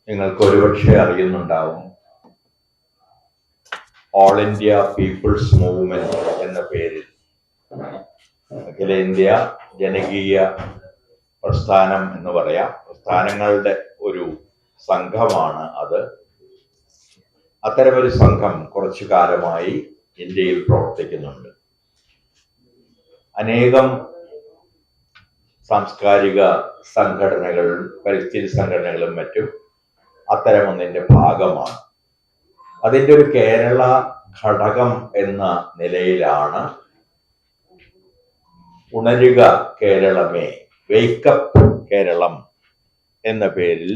നിങ്ങൾക്ക് ഒരുപക്ഷെ അറിയുന്നുണ്ടാവും, all India people's movement എന്ന പേരിൽ അഖിലേന്ത്യാ ജനകീയ പ്രസ്ഥാനം എന്ന് പറയാം, പ്രസ്ഥാനങ്ങളുടെ ഒരു സംഘമാണ് അത്. അത്തരമൊരു സംഘം കുറച്ചു കാലമായി ഇന്ത്യയിൽ പ്രവർത്തിക്കുന്നുണ്ട്. അനേകം സാംസ്കാരിക സംഘടനകളും പരിസ്ഥിതി സംഘടനകളും മറ്റും അത്തരമൊന്നിന്റെ ഭാഗമാണ്. അതിൻ്റെ ഒരു കേരള ഘടകം എന്ന നിലയിലാണ് ഉണരുക കേരളമേ, വേക്കപ്പ് കേരളം എന്ന പേരിൽ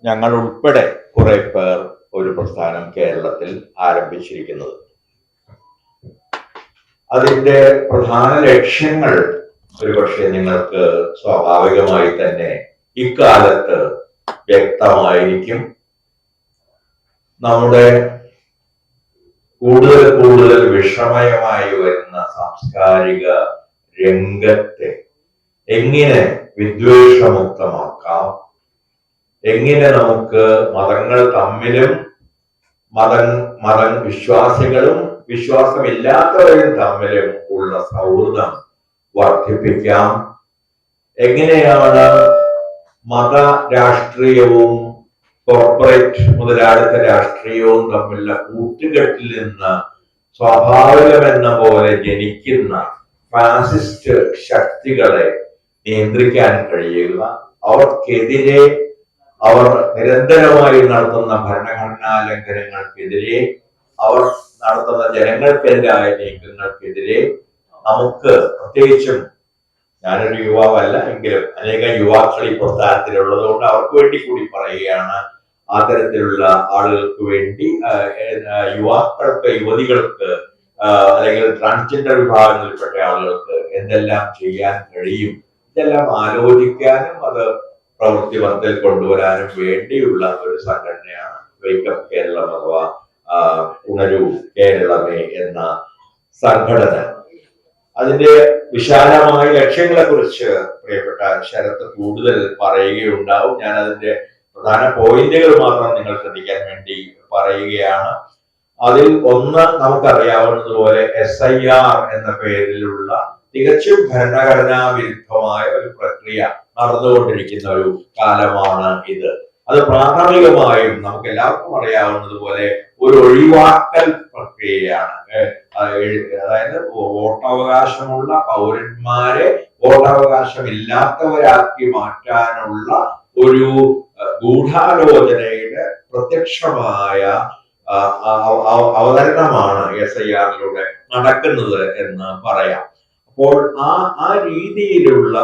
ഞങ്ങൾ ഉൾപ്പെടെ കുറെ പേർ ഒരു പ്രസ്ഥാനം കേരളത്തിൽ ആരംഭിച്ചിരിക്കുന്നത്. അതിന്റെ പ്രധാന ലക്ഷ്യങ്ങൾ ഒരുപക്ഷെ നിങ്ങൾക്ക് സ്വാഭാവികമായി തന്നെ ഇക്കാലത്ത് വ്യക്തമായിരിക്കും. നമ്മുടെ കൂടുതൽ കൂടുതൽ വിഷമയമായി വരുന്ന സാംസ്കാരിക രംഗത്തെ എങ്ങനെ വിദ്വേഷമുക്തമാക്കാം, എങ്ങനെ നമുക്ക് മതങ്ങൾ തമ്മിലും വിശ്വാസികളും വിശ്വാസമില്ലാത്തവരും തമ്മിലും ഉള്ള സൗഹൃദം വർദ്ധിപ്പിക്കാം, എങ്ങനെയാണ് മത രാഷ്ട്രീയവും കോർപ്പറേറ്റ് മുതലാളിത്ത രാഷ്ട്രീയവും തമ്മിലുള്ള കൂട്ടുകെട്ടിൽ നിന്ന് സ്വാഭാവികമെന്ന പോലെ ജനിക്കുന്ന ഫാസിസ്റ്റ് ശക്തികളെ നിയന്ത്രിക്കാൻ കഴിയുക, അവർക്കെതിരെ അവർ നിരന്തരമായി നടത്തുന്ന ഭരണഘടനാ ലംഘനങ്ങൾക്കെതിരെ, അവർ നടത്തുന്ന ജനങ്ങൾക്കെതിരായ നീക്കങ്ങൾക്കെതിരെ നമുക്ക്, പ്രത്യേകിച്ചും ഞാനൊരു യുവാവല്ല എങ്കിലും അനേകം യുവാക്കൾ ഈ പ്രസ്ഥാനത്തിലുള്ളതുകൊണ്ട് അവർക്ക് വേണ്ടി കൂടി പറയുകയാണ്, അത്തരത്തിലുള്ള ആളുകൾക്ക് വേണ്ടി, യുവാക്കൾക്ക്, യുവതികൾക്ക്, അല്ലെങ്കിൽ ട്രാൻസ്ജെൻഡർ വിഭാഗങ്ങളിൽപ്പെട്ട ആളുകൾക്ക് എന്തെല്ലാം ചെയ്യാൻ കഴിയും, ഇതെല്ലാം ആലോചിക്കാനും അത് പ്രവൃത്തിപഥത്തിൽ കൊണ്ടുവരാനും വേണ്ടിയുള്ള ഒരു സംഘടനയാണ് വേക്കപ്പ് കേരളം അഥവാ ഉണരൂ കേരളമേ എന്ന സംഘടന. അതിന്റെ വിശാലമായ ലക്ഷ്യങ്ങളെ കുറിച്ച് പ്രിയപ്പെട്ട ശരത്ത് കൂടുതൽ പറയുകയുണ്ടാവും. ഞാൻ അതിന്റെ പ്രധാന പോയിന്റുകൾ മാത്രം നിങ്ങൾ ശ്രദ്ധിക്കാൻ വേണ്ടി പറയുകയാണ്. അതിൽ ഒന്ന്, നമുക്കറിയാവുന്നതുപോലെ SIR എന്ന പേരിലുള്ള തികച്ചും ഭരണഘടനാ വിരുദ്ധമായ ഒരു പ്രക്രിയ നടന്നുകൊണ്ടിരിക്കുന്ന ഒരു കാലമാണ് ഇത്. അത് പ്രാഥമികമായും നമുക്ക് എല്ലാവർക്കും അറിയാവുന്നതുപോലെ ഒരു ഒഴിവാക്കൽ പ്രക്രിയയാണ്. അതായത് വോട്ടവകാശമുള്ള പൗരന്മാരെ വോട്ടവകാശമില്ലാത്തവരാക്കി മാറ്റാനുള്ള ഒരു ഗൂഢാലോചനയുടെ പ്രത്യക്ഷമായ അവതരണമാണ് SIRലൂടെ നടക്കുന്നത് എന്ന് പറയാം. അപ്പോൾ ആ രീതിയിലുള്ള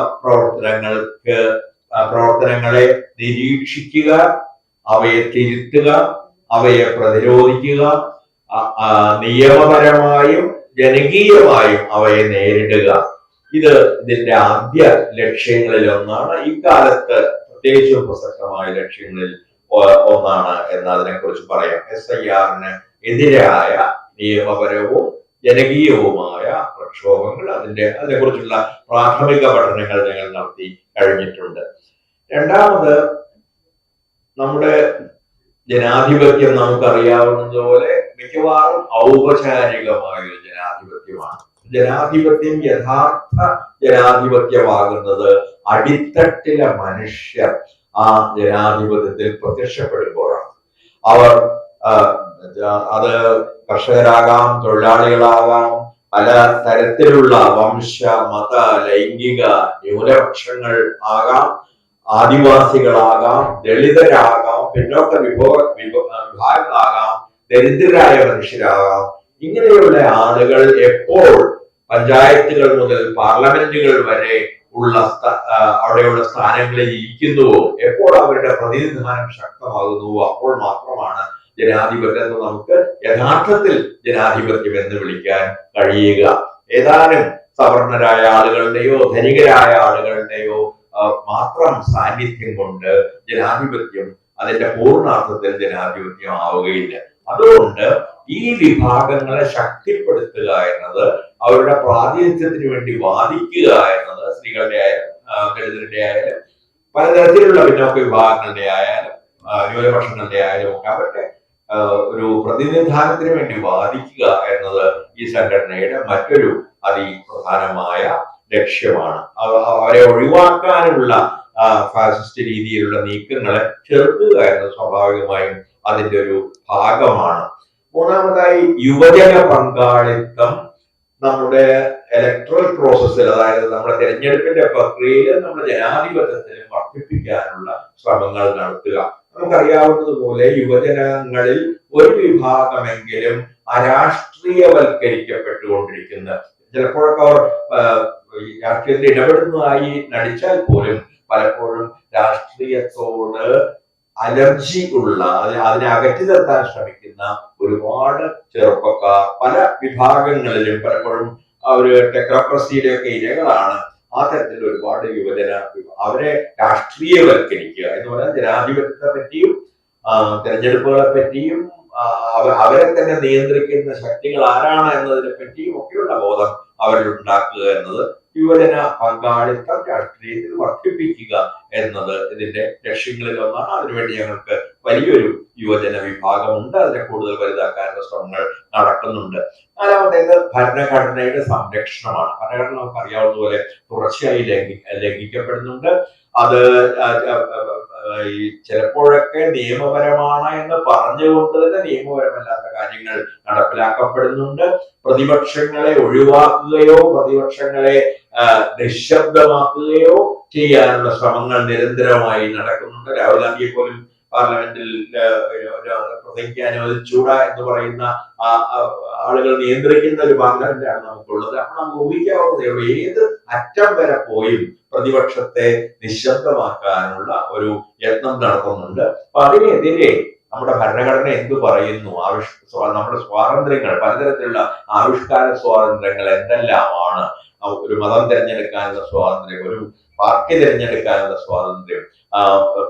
പ്രവർത്തനങ്ങളെ നിരീക്ഷിക്കുക, അവയെ തിരുത്തുക, അവയെ പ്രതിരോധിക്കുക, നിയമപരമായും ജനകീയമായും അവയെ നേരിടുക, ഇതിന്റെ ആദ്യ ലക്ഷ്യങ്ങളിൽ ഒന്നാണ്. ഇക്കാലത്ത് പ്രത്യേകിച്ചും പ്രസക്തമായ ലക്ഷ്യങ്ങളിൽ ഒന്നാണ് എന്നതിനെ കുറിച്ച് പറയാം. SIRന് എതിരായ നിയമപരവും ജനകീയവുമായ പ്രക്ഷോഭങ്ങൾ, അതിനെക്കുറിച്ചുള്ള പ്രാഥമിക പഠനങ്ങൾ ഞങ്ങൾ നടത്തി കഴിഞ്ഞിട്ടുണ്ട്. രണ്ടാമത്, നമ്മുടെ ജനാധിപത്യം നമുക്കറിയാവുന്നതുപോലെ മിക്കവാറും ഔപചാരികമായ ഒരു ജനാധിപത്യമാണ്. ജനാധിപത്യം യഥാർത്ഥ ജനാധിപത്യമാകുന്നത് അടിത്തട്ടിലെ മനുഷ്യർ ആ ജനാധിപത്യത്തിൽ പ്രത്യക്ഷപ്പെടുമ്പോഴാണ്. അവർ അത് കർഷകരാകാം, തൊഴിലാളികളാകാം, പല തരത്തിലുള്ള വംശ, മത, ലൈംഗിക ന്യൂനപക്ഷങ്ങൾ ആകാം, ആദിവാസികളാകാം, ദളിതരാകാം, പിന്നോക്ക വിഭാഗങ്ങളാകാം, ദരിദ്രരായ മനുഷ്യരാകാം. ഇങ്ങനെയുള്ള ആളുകൾ എപ്പോൾ പഞ്ചായത്തുകൾ മുതൽ പാർലമെന്റുകൾ വരെ അവിടെയുള്ള സ്ഥാനങ്ങളിൽ ഇരിക്കുന്നുവോ, എപ്പോൾ അവരുടെ പ്രതിനിധാനം ശക്തമാകുന്നുവോ, അപ്പോൾ മാത്രമാണ് ജനാധിപത്യത്തെ നമുക്ക് യഥാർത്ഥത്തിൽ ജനാധിപത്യം എന്ന് വിളിക്കാൻ കഴിയുക. ഏതാനും സവർണരായ ആളുകളുടെയോ ധനികരായ ആളുകളുടെയോ മാത്രം സാന്നിധ്യം കൊണ്ട് ജനാധിപത്യം അതിന്റെ പൂർണ്ണാർത്ഥത്തിൽ ജനാധിപത്യം ആവുകയില്ല. അതുകൊണ്ട് ഈ വിഭാഗങ്ങളെ ശക്തിപ്പെടുത്തുക എന്നത്, അവരുടെ പ്രാതിനിധ്യത്തിന് വേണ്ടി വാദിക്കുക എന്നത്, സ്ത്രീകളുടെ ആയാലും ദളിതരുടെ ആയാലും പലതരത്തിലുള്ള പിന്നോക്ക വിഭാഗങ്ങളുടെ ആയാലും ന്യൂനപക്ഷങ്ങളുടെ ആയാലും ഒക്കെ അവരുടെ ഒരു പ്രതിനിധാനത്തിന് വേണ്ടി വാദിക്കുക എന്നത് ഈ സംഘടനയുടെ മറ്റൊരു അതിപ്രധാനമായ ലക്ഷ്യമാണ്. അവരെ ഒഴിവാക്കാനുള്ള ഫാസിസ്റ്റ് രീതിയിലുള്ള നീക്കങ്ങളെ ചെറുക്കുക എന്നത് സ്വാഭാവികമായും അതിന്റെ ഒരു ഭാഗമാണ്. മൂന്നാമതായി യുവജന പങ്കാളിത്തം നമ്മുടെ ഇലക്ട്രൽ പ്രോസസ്സിൽ, അതായത് നമ്മുടെ തെരഞ്ഞെടുപ്പിന്റെ പ്രക്രിയയിൽ നമ്മുടെ ജനാധിപത്യത്തിൽ വർദ്ധിപ്പിക്കാനുള്ള ശ്രമങ്ങൾ നടത്തുക. നമുക്കറിയാവുന്നതുപോലെ യുവജനങ്ങളിൽ ഒരു വിഭാഗമെങ്കിലും അരാഷ്ട്രീയവൽക്കരിക്കപ്പെട്ടുകൊണ്ടിരിക്കുന്ന, ചിലപ്പോഴൊക്കെ അവർ രാഷ്ട്രീയത്തിൽ ഇടപെടുന്നതായി നടിച്ചാൽ പോലും പലപ്പോഴും രാഷ്ട്രീയത്തോട് അലർജി ഉള്ള, അതിനെ അകറ്റി നിർത്താൻ ശ്രമിക്കുന്ന ഒരുപാട് ചെറുപ്പക്കാർ പല വിഭാഗങ്ങളിലും പലപ്പോഴും ഒരു ടെക്നോക്രസിയുടെ ഒക്കെ ഇരകളാണ്. ആ തരത്തിൽ ഒരുപാട് യുവജന അവരെ രാഷ്ട്രീയവൽക്കരിക്കുക എന്ന് പറഞ്ഞാൽ ജനാധിപത്യത്തെ പറ്റിയും തെരഞ്ഞെടുപ്പുകളെ പറ്റിയും അവരെ തന്നെ നിയന്ത്രിക്കുന്ന ശക്തികൾ ആരാണ് എന്നതിനെ പറ്റിയും ഒക്കെയുള്ള ബോധം അവരിൽ ഉണ്ടാക്കുക എന്നത്, യുവജന പങ്കാളിത്തം രാഷ്ട്രീയത്തിൽ വർദ്ധിപ്പിക്കുക എന്നത് ഇതിന്റെ ലക്ഷ്യങ്ങളിൽ ഒന്നാണ്. അതിനുവേണ്ടി ഞങ്ങൾക്ക് വലിയൊരു യുവജന വിഭാഗമുണ്ട്. അതിനെ കൂടുതൽ വലുതാക്കാനുള്ള ശ്രമങ്ങൾ നടക്കുന്നുണ്ട്. നാലാമത്തേത് ഭരണഘടനയുടെ സംരക്ഷണമാണ്. ഭരണഘടന നമുക്ക് അറിയാവുന്നതുപോലെ തുടർച്ചയായി ലംഘിക്കപ്പെടുന്നുണ്ട്. അത് ഈ ചിലപ്പോഴൊക്കെ നിയമപരമാണ് എന്ന് പറഞ്ഞുകൊണ്ട് തന്നെ നിയമപരമല്ലാത്ത കാര്യങ്ങൾ നടപ്പിലാക്കപ്പെടുന്നുണ്ട്. പ്രതിപക്ഷങ്ങളെ ഒഴിവാക്കുകയോ പ്രതിപക്ഷങ്ങളെ നിശബ്ദമാക്കുകയോ ചെയ്യാനുള്ള ശ്രമങ്ങൾ നിരന്തരമായി നടക്കുന്നുണ്ട്. രാഹുൽ ഗാന്ധിയെ പോലും പാർലമെന്റിൽ പ്രസംഗിക്കാൻ അനുവദിച്ചൂടാ എന്ന് പറയുന്ന ആളുകൾ നിയന്ത്രിക്കുന്ന ഒരു പാർലമെന്റാണ് നമുക്കുള്ളത്. അപ്പൊ നമുക്ക് ഊഹിക്കാവുന്നതേ ഉള്ളൂ, ഏത് അറ്റം വരെ പോയും പ്രതിപക്ഷത്തെ നിശബ്ദമാക്കാനുള്ള ഒരു യത്നം നടത്തുന്നുണ്ട്. അപ്പൊ അതിനെതിരെ നമ്മുടെ ഭരണഘടന എന്തു പറയുന്നു, നമ്മുടെ സ്വാതന്ത്ര്യങ്ങൾ, പലതരത്തിലുള്ള ആവിഷ്കാര സ്വാതന്ത്ര്യങ്ങൾ എന്തെല്ലാമാണ്? ഒരു മതം തിരഞ്ഞെടുക്കാനുള്ള സ്വാതന്ത്ര്യം, ഒരു പാർട്ടി തിരഞ്ഞെടുക്കാനുള്ള സ്വാതന്ത്ര്യം,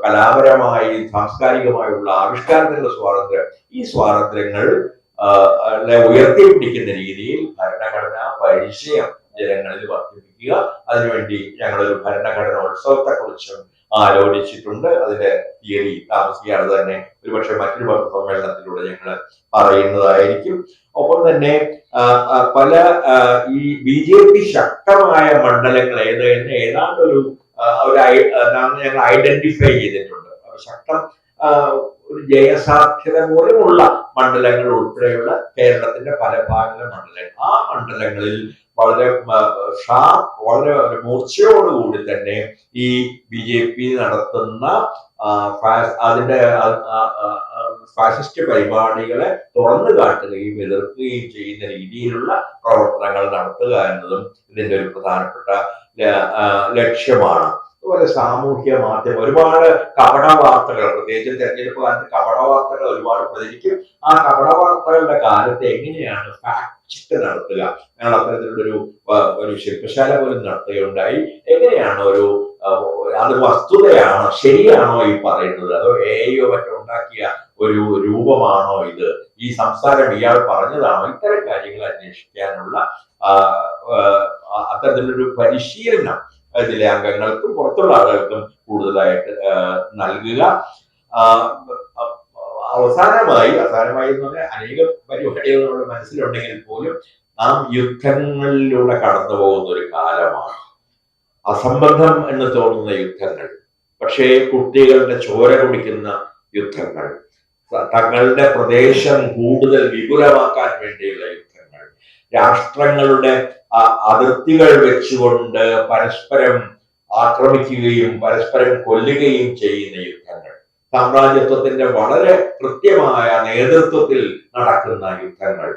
കലാപരമായി സാംസ്കാരികമായുള്ള ആവിഷ്കാരത്തിനുള്ള സ്വാതന്ത്ര്യം, ഈ സ്വാതന്ത്ര്യങ്ങൾ ഉയർത്തിപ്പിടിക്കുന്ന രീതിയിൽ ഭരണഘടനാ പരിചയം ജനങ്ങളിൽ വർദ്ധിപ്പിക്കുക. അതിനുവേണ്ടി ഞങ്ങളൊരു ഭരണഘടനോത്സവത്തെ കുറിച്ചും ആലോചിച്ചിട്ടുണ്ട്. അതിന്റെ തിയറി താമസിക്കാതെ തന്നെ ഒരുപക്ഷെ മറ്റൊരു സമ്മേളനത്തിലൂടെ ഞങ്ങൾ പറയുന്നതായിരിക്കും. ഒപ്പം തന്നെ പല ഈ BJP ശക്തമായ മണ്ഡലങ്ങൾ എന്ന് ഏതാണ്ട് ഒരു ഞങ്ങൾ ഐഡന്റിഫൈ ചെയ്തിട്ടുണ്ട്. ശക്തം ഒരു ജയസാധ്യത പോലുമുള്ള മണ്ഡലങ്ങൾ ഉൾപ്പെടെയുള്ള കേരളത്തിന്റെ പല ഭാഗങ്ങളിലെ മണ്ഡലങ്ങൾ, ആ മണ്ഡലങ്ങളിൽ വളരെ വളരെ മൂർച്ചയോടുകൂടി തന്നെ ഈ BJP നടത്തുന്ന അതിന്റെ ഫാസിസ്റ്റ് പരിപാടികളെ തുറന്നു കാട്ടുകയും എതിർക്കുകയും ചെയ്യുന്ന രീതിയിലുള്ള പ്രവർത്തനങ്ങൾ നടത്തുക എന്നതും ഇതിന്റെ ഒരു പ്രധാനപ്പെട്ട ലക്ഷ്യമാണ്. അതുപോലെ സാമൂഹ്യ മാധ്യമം, ഒരുപാട് കപട വാർത്തകൾ, പ്രത്യേകിച്ച് തെരഞ്ഞെടുപ്പ് കാലത്ത് കപട വാർത്തകൾ ഒരുപാട് പ്രചരിക്കും. ആ കപട വാർത്തകളുടെ കാലത്ത് എങ്ങനെയാണ് ഫാക്ട് ചെക്ക് നടത്തുക? ഞങ്ങൾ അത്തരത്തിലുള്ള ഒരു ശില്പശാല പോലും നടത്തുകയുണ്ടായി. എങ്ങനെയാണ് അത് വസ്തുതയാണോ, ശരിയാണോ ഈ പറയുന്നത്, അതോ AIയോ മറ്റോ ഉണ്ടാക്കിയ ഒരു രൂപമാണോ ഇത്, ഈ സംസാരം ഇയാൾ പറഞ്ഞതാണോ, ഇത്തരം കാര്യങ്ങൾ അന്വേഷിക്കാനുള്ള അത്തരത്തിലൊരു പരിശീലനം ഇതിലെ അംഗങ്ങൾക്കും പുറത്തുള്ള ആളുകൾക്കും കൂടുതലായിട്ട് നൽകുക. അവസാനമായി എന്ന് പറഞ്ഞാൽ അനേകം പരിപാടികൾ നമ്മുടെ മനസ്സിലുണ്ടെങ്കിൽ പോലും നാം യുദ്ധങ്ങളിലൂടെ കടന്നു പോകുന്ന ഒരു കാലമാണ്. അസംബന്ധം എന്ന് തോന്നുന്ന യുദ്ധങ്ങൾ, പക്ഷേ കുട്ടികളുടെ ചോര കുടിക്കുന്ന യുദ്ധങ്ങൾ, തങ്ങളുടെ പ്രദേശം കൂടുതൽ വിപുലമാക്കാൻ വേണ്ടിയുള്ള യുദ്ധങ്ങൾ, രാഷ്ട്രങ്ങളുടെ അതിർത്തികൾ വെച്ചുകൊണ്ട് പരസ്പരം ആക്രമിക്കുകയും പരസ്പരം കൊല്ലുകയും ചെയ്യുന്ന യുദ്ധങ്ങൾ, സാമ്രാജ്യത്വത്തിന്റെ വളരെ കൃത്യമായ നേതൃത്വത്തിൽ നടക്കുന്ന യുദ്ധങ്ങൾ,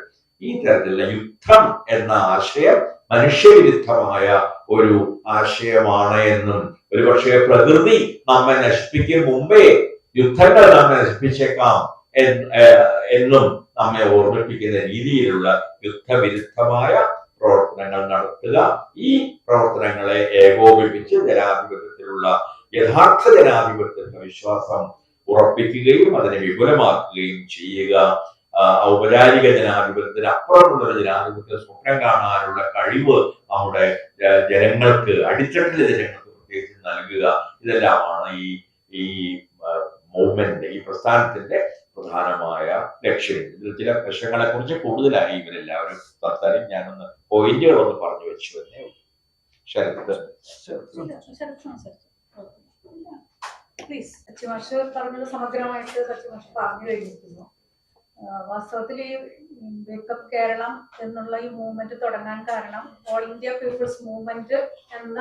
ഈ തരത്തിലുള്ള യുദ്ധം എന്ന ആശയം മനുഷ്യവിരുദ്ധമായ ഒരു ആശയമാണ് എന്നും ഒരുപക്ഷെ പ്രകൃതി നമ്മെ നശിപ്പിക്കും മുമ്പേ യുദ്ധങ്ങൾ നമ്മെ നശിപ്പിച്ചേക്കാം എന്നും നമ്മെ ഓർമ്മിപ്പിക്കുന്ന രീതിയിലുള്ള യുദ്ധവിരുദ്ധമായ പ്രവർത്തനങ്ങൾ നടത്തുക. ഈ പ്രവർത്തനങ്ങളെ ഏകോപിപ്പിച്ച് ജനാധിപത്യത്തിലുള്ള യഥാർത്ഥ ജനാധിപത്യത്തിന്റെ വിശ്വാസം ഉറപ്പിക്കുകയും അതിനെ വിപുലമാക്കുകയും ചെയ്യുക. ഔപചാരിക ജനാധിപത്യത്തിന് അപ്പുറമുള്ള ഒരു ജനാധിപത്യ സ്വപ്നം കാണാനുള്ള കഴിവ് നമ്മുടെ ജനങ്ങൾക്ക്, അടിത്തട്ടിലെ ജനങ്ങൾക്ക് പ്രത്യേകിച്ച് നൽകുക, ഇതെല്ലാമാണ് ഈ മൂവ്മെന്റ്, ഈ പ്രസ്ഥാനത്തിന്റെ പ്രധാനമായ ലക്ഷ്യം. ഇതിൽ ചില വശങ്ങളെ കുറിച്ച് കൂടുതലായി ഇവരെല്ലാവരും സംസാരിക്കും. ഞാനൊന്ന് പോയിന്റുകളൊന്ന് പറഞ്ഞു വെച്ചു എന്നേ ഉള്ളൂ. സച്ചിമാഷ് പറഞ്ഞത് സമഗ്രമായിട്ട് സച്ചിമാഷ് പറഞ്ഞു കഴിഞ്ഞിരിക്കുന്നു. വാസ്തവത്തിൽ ഈ വേക്കപ്പ് കേരളം എന്നുള്ള ഈ മൂവ്മെന്റ് തുടങ്ങാൻ കാരണം ഓൾ ഇന്ത്യ പീപ്പിൾസ് മൂവ്മെന്റ് എന്ന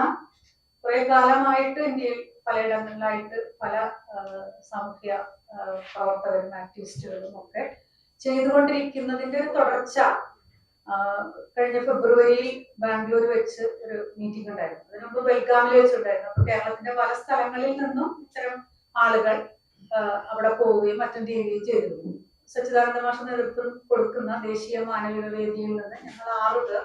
കുറെ കാലമായിട്ട് ഇന്ത്യയിൽ പലയിടങ്ങളിലായിട്ട് പല സാമൂഹ്യ പ്രവർത്തകരും ആക്ടിവിസ്റ്റുകളും ഒക്കെ ചെയ്തുകൊണ്ടിരിക്കുന്നതിന്റെ ഒരു തുടർച്ച കഴിഞ്ഞ ഫെബ്രുവരിയിൽ ബാംഗ്ലൂർ വെച്ച് ഒരു മീറ്റിംഗ് ഉണ്ടായിരുന്നു. അതിനു മുമ്പ് ബെൽഗാമിൽ വെച്ചിട്ടുണ്ടായിരുന്നു. അപ്പൊ കേരളത്തിന്റെ പല സ്ഥലങ്ങളിൽ നിന്നും ഇത്തരം ആളുകൾ അവിടെ പോവുകയും അറ്റൻഡ് ചെയ്യുകയും ചെയ്തിരുന്നു. സച്ചിദാനന്ദ മാഷ് നേതൃത്വം കൊടുക്കുന്ന ദേശീയ മാനവിക വേദിയിൽ നിന്ന് ഞങ്ങൾ 6 പേർ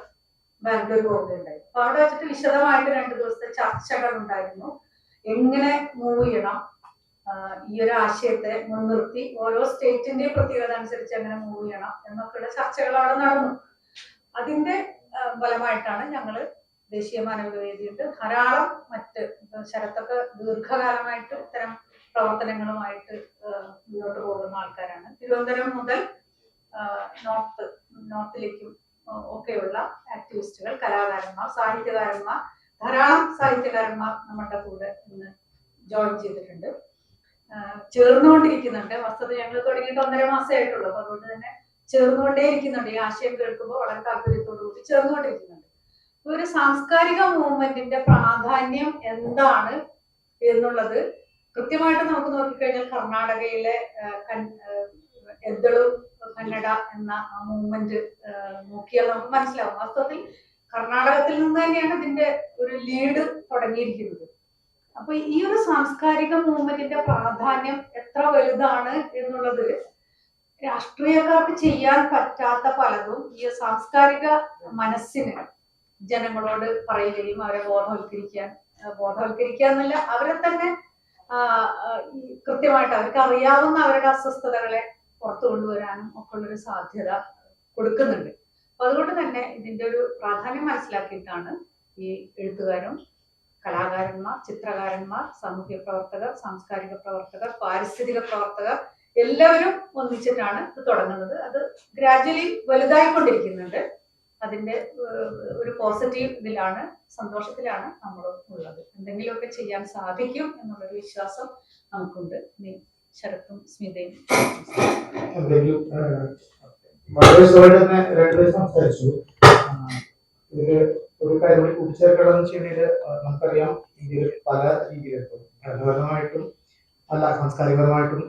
ബാംഗ്ലൂർ പോവുകയുണ്ടായി. അപ്പൊ അവിടെ വെച്ചിട്ട് വിശദമായിട്ട് 2 ദിവസത്തെ ചർച്ചകൾ ഉണ്ടായിരുന്നു. എങ്ങനെ മൂവ് ചെയ്യണം, ഈ ഒരു ആശയത്തെ മുൻനിർത്തി ഓരോ സ്റ്റേറ്റിന്റെയും പ്രത്യേകത അനുസരിച്ച് എങ്ങനെ മൂവ് ചെയ്യണം എന്നൊക്കെയുള്ള ചർച്ചകൾ അവിടെ നടന്നു. അതിന്റെ ഫലമായിട്ടാണ് ഞങ്ങള് ദേശീയ മാനവിക വേദിയുണ്ട്. ധാരാളം മറ്റ് ശരത്തൊക്കെ ദീർഘകാലമായിട്ട് ഇത്തരം പ്രവർത്തനങ്ങളുമായിട്ട് മുന്നോട്ട് പോകുന്ന ആൾക്കാരാണ്. തിരുവനന്തപുരം മുതൽ നോർത്തിലേക്കും ഒക്കെയുള്ള ആക്ടിവിസ്റ്റുകൾ, കലാകാരന്മാർ, സാഹിത്യകാരന്മാർ, ധാരാളം സാഹിത്യകാരന്മാർ നമ്മുടെ കൂടെ ഇന്ന് ജോയിൻ ചെയ്തിട്ടുണ്ട്, ചേർന്നുകൊണ്ടിരിക്കുന്നുണ്ട്. വസ്തുത ഞങ്ങൾ തുടങ്ങിയിട്ട് 1.5 മാസമേ ആയിട്ടുള്ളൂ. അപ്പൊ അതുകൊണ്ട് തന്നെ ചേർന്നുകൊണ്ടേയിരിക്കുന്നുണ്ട്. ഈ ആശയം കേൾക്കുമ്പോൾ വളരെ താല്പര്യത്തോടു കൂടി ചേർന്നുകൊണ്ടിരിക്കുന്നുണ്ട്. ഒരു സാംസ്കാരിക മൂവ്മെന്റിന്റെ പ്രാധാന്യം എന്താണ് എന്നുള്ളത് കൃത്യമായിട്ട് നമുക്ക് നോക്കിക്കഴിഞ്ഞാൽ കർണാടകയിലെ എന്തളു കന്നഡ എന്ന മൂവ്മെന്റ് നോക്കിയാൽ നമുക്ക് മനസ്സിലാവും. വാസ്തവത്തിൽ കർണാടകത്തിൽ നിന്ന് തന്നെയാണ് ഇതിന്റെ ഒരു ലീഡ് തുടങ്ങിയിരിക്കുന്നത്. അപ്പൊ ഈ ഒരു സാംസ്കാരിക മൂവ്മെന്റിന്റെ പ്രാധാന്യം എത്ര വലുതാണ് എന്നുള്ളത് രാഷ്ട്രീയക്കാർക്ക് ചെയ്യാൻ പറ്റാത്ത പലതും ഈ സാംസ്കാരിക മനസ്സിന് ജനങ്ങളോട് പറയുകയും അവരെ ബോധവൽക്കരിക്കുക എന്നല്ല, അവരെ തന്നെ കൃത്യമായിട്ട് അവർക്ക് അറിയാവുന്ന അവരുടെ അസ്വസ്ഥതകളെ പുറത്തു കൊണ്ടുവരാനും ഒക്കെ ഉള്ളൊരു സാധ്യത കൊടുക്കുന്നുണ്ട്. അപ്പൊ അതുകൊണ്ട് തന്നെ ഇതിന്റെ ഒരു പ്രാധാന്യം മനസ്സിലാക്കിയിട്ടാണ് ഈ എഴുത്തുകാരും കലാകാരന്മാർ, ചിത്രകാരന്മാർ, സാമൂഹ്യ പ്രവർത്തകർ, സാംസ്കാരിക പ്രവർത്തകർ, പാരിസ്ഥിതിക പ്രവർത്തകർ എല്ലാവരും ഒന്നിച്ചിട്ടാണ് ഇത് തുടങ്ങുന്നത്. അത് ഗ്രാജ്വലി വലുതായിക്കൊണ്ടിരിക്കുന്നുണ്ട്. അതിന്റെ ഒരു പോസിറ്റീവ് ഇതിലാണ്, സന്തോഷത്തിലാണ് നമ്മൾ ഉള്ളത്. എന്തെങ്കിലുമൊക്കെ ചെയ്യാൻ സാധിക്കും എന്നുള്ളൊരു വിശ്വാസം നമുക്കുണ്ട്. ഇനി ശരത്തും സ്മിതയും സംസാരിച്ചു. ഒരു കാര്യം കൂടി കൂട്ടിച്ചേർക്കണമെന്ന് വെച്ചിട്ടുണ്ടെങ്കിൽ നമുക്കറിയാം, ഇന്ത്യയിൽ പല രീതിയിലും ഭരണപരമായിട്ടും അല്ല സാംസ്കാരികപരമായിട്ടും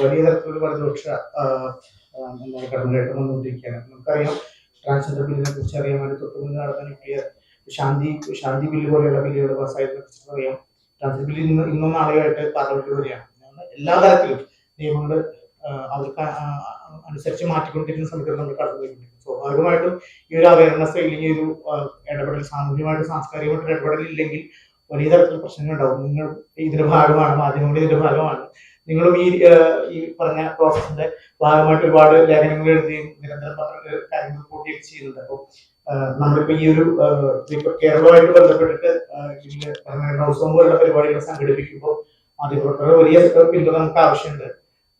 വലിയ തരത്തിലുള്ള വലതുപക്ഷ കടന്നുകയറ്റം വന്നുകൊണ്ടിരിക്കുകയാണ്. നമുക്കറിയാം, ട്രാൻസ്ജെൻഡർ ബില്ലിനെ കുറിച്ച് അറിയാൻ വേണ്ടി തൊട്ട് മുന്നേ നടന്ന ന്യൂക്ലിയർ ശാന്തി ബില്ല് പോലെയുള്ള ബില്ലുകൾ പാസ്സായതിനെ കുറിച്ച് അറിയാം. ട്രാൻസ്ജെൻഡർ ബില്ല് ഇന്നും നാളെയായിട്ട് പാർലമെന്റിൽ വരികയാണ്. എല്ലാ തരത്തിലും നിയമങ്ങൾ അവർക്ക് അനുസരിച്ച് മാറ്റിക്കൊണ്ടിരിക്കുന്ന സമയത്ത് നമ്മൾ കടന്നുപോയിക്കൊണ്ടിരിക്കും. സ്വാഭാവികമായിട്ടും ഈ ഒരു അവയർനെസ് ഇല്ലെങ്കിൽ ഒരു ഇടപെടൽ, സാമൂഹികമായിട്ട് സാംസ്കാരികമായിട്ട് ഇടപെടൽ ഇല്ലെങ്കിൽ വലിയ തരത്തിലുള്ള പ്രശ്നങ്ങൾ ഉണ്ടാവും. നിങ്ങൾ ഇതിന്റെ ഭാഗമാണ്, മാധ്യമങ്ങൾ ഇതിന്റെ ഭാഗമാണ്. നിങ്ങളും ഈ പറഞ്ഞ പ്രോസസ്സിന്റെ ഭാഗമായിട്ട് ഒരുപാട് ലേഖനങ്ങൾ എഴുതുകയും നിരന്തരം കാര്യങ്ങൾ റിപ്പോർട്ട് ചെയ്യുന്നുണ്ട്. അപ്പോൾ നമ്മളിപ്പോ ഈ ഒരു കേരളവുമായിട്ട് ബന്ധപ്പെട്ടിട്ട് ഉത്സവം പോലുള്ള പരിപാടികൾ സംഘടിപ്പിക്കുമ്പോൾ മാധ്യമപ്രവർത്തകർ വലിയ പിന്തുണ നമുക്ക് ആവശ്യമുണ്ട്.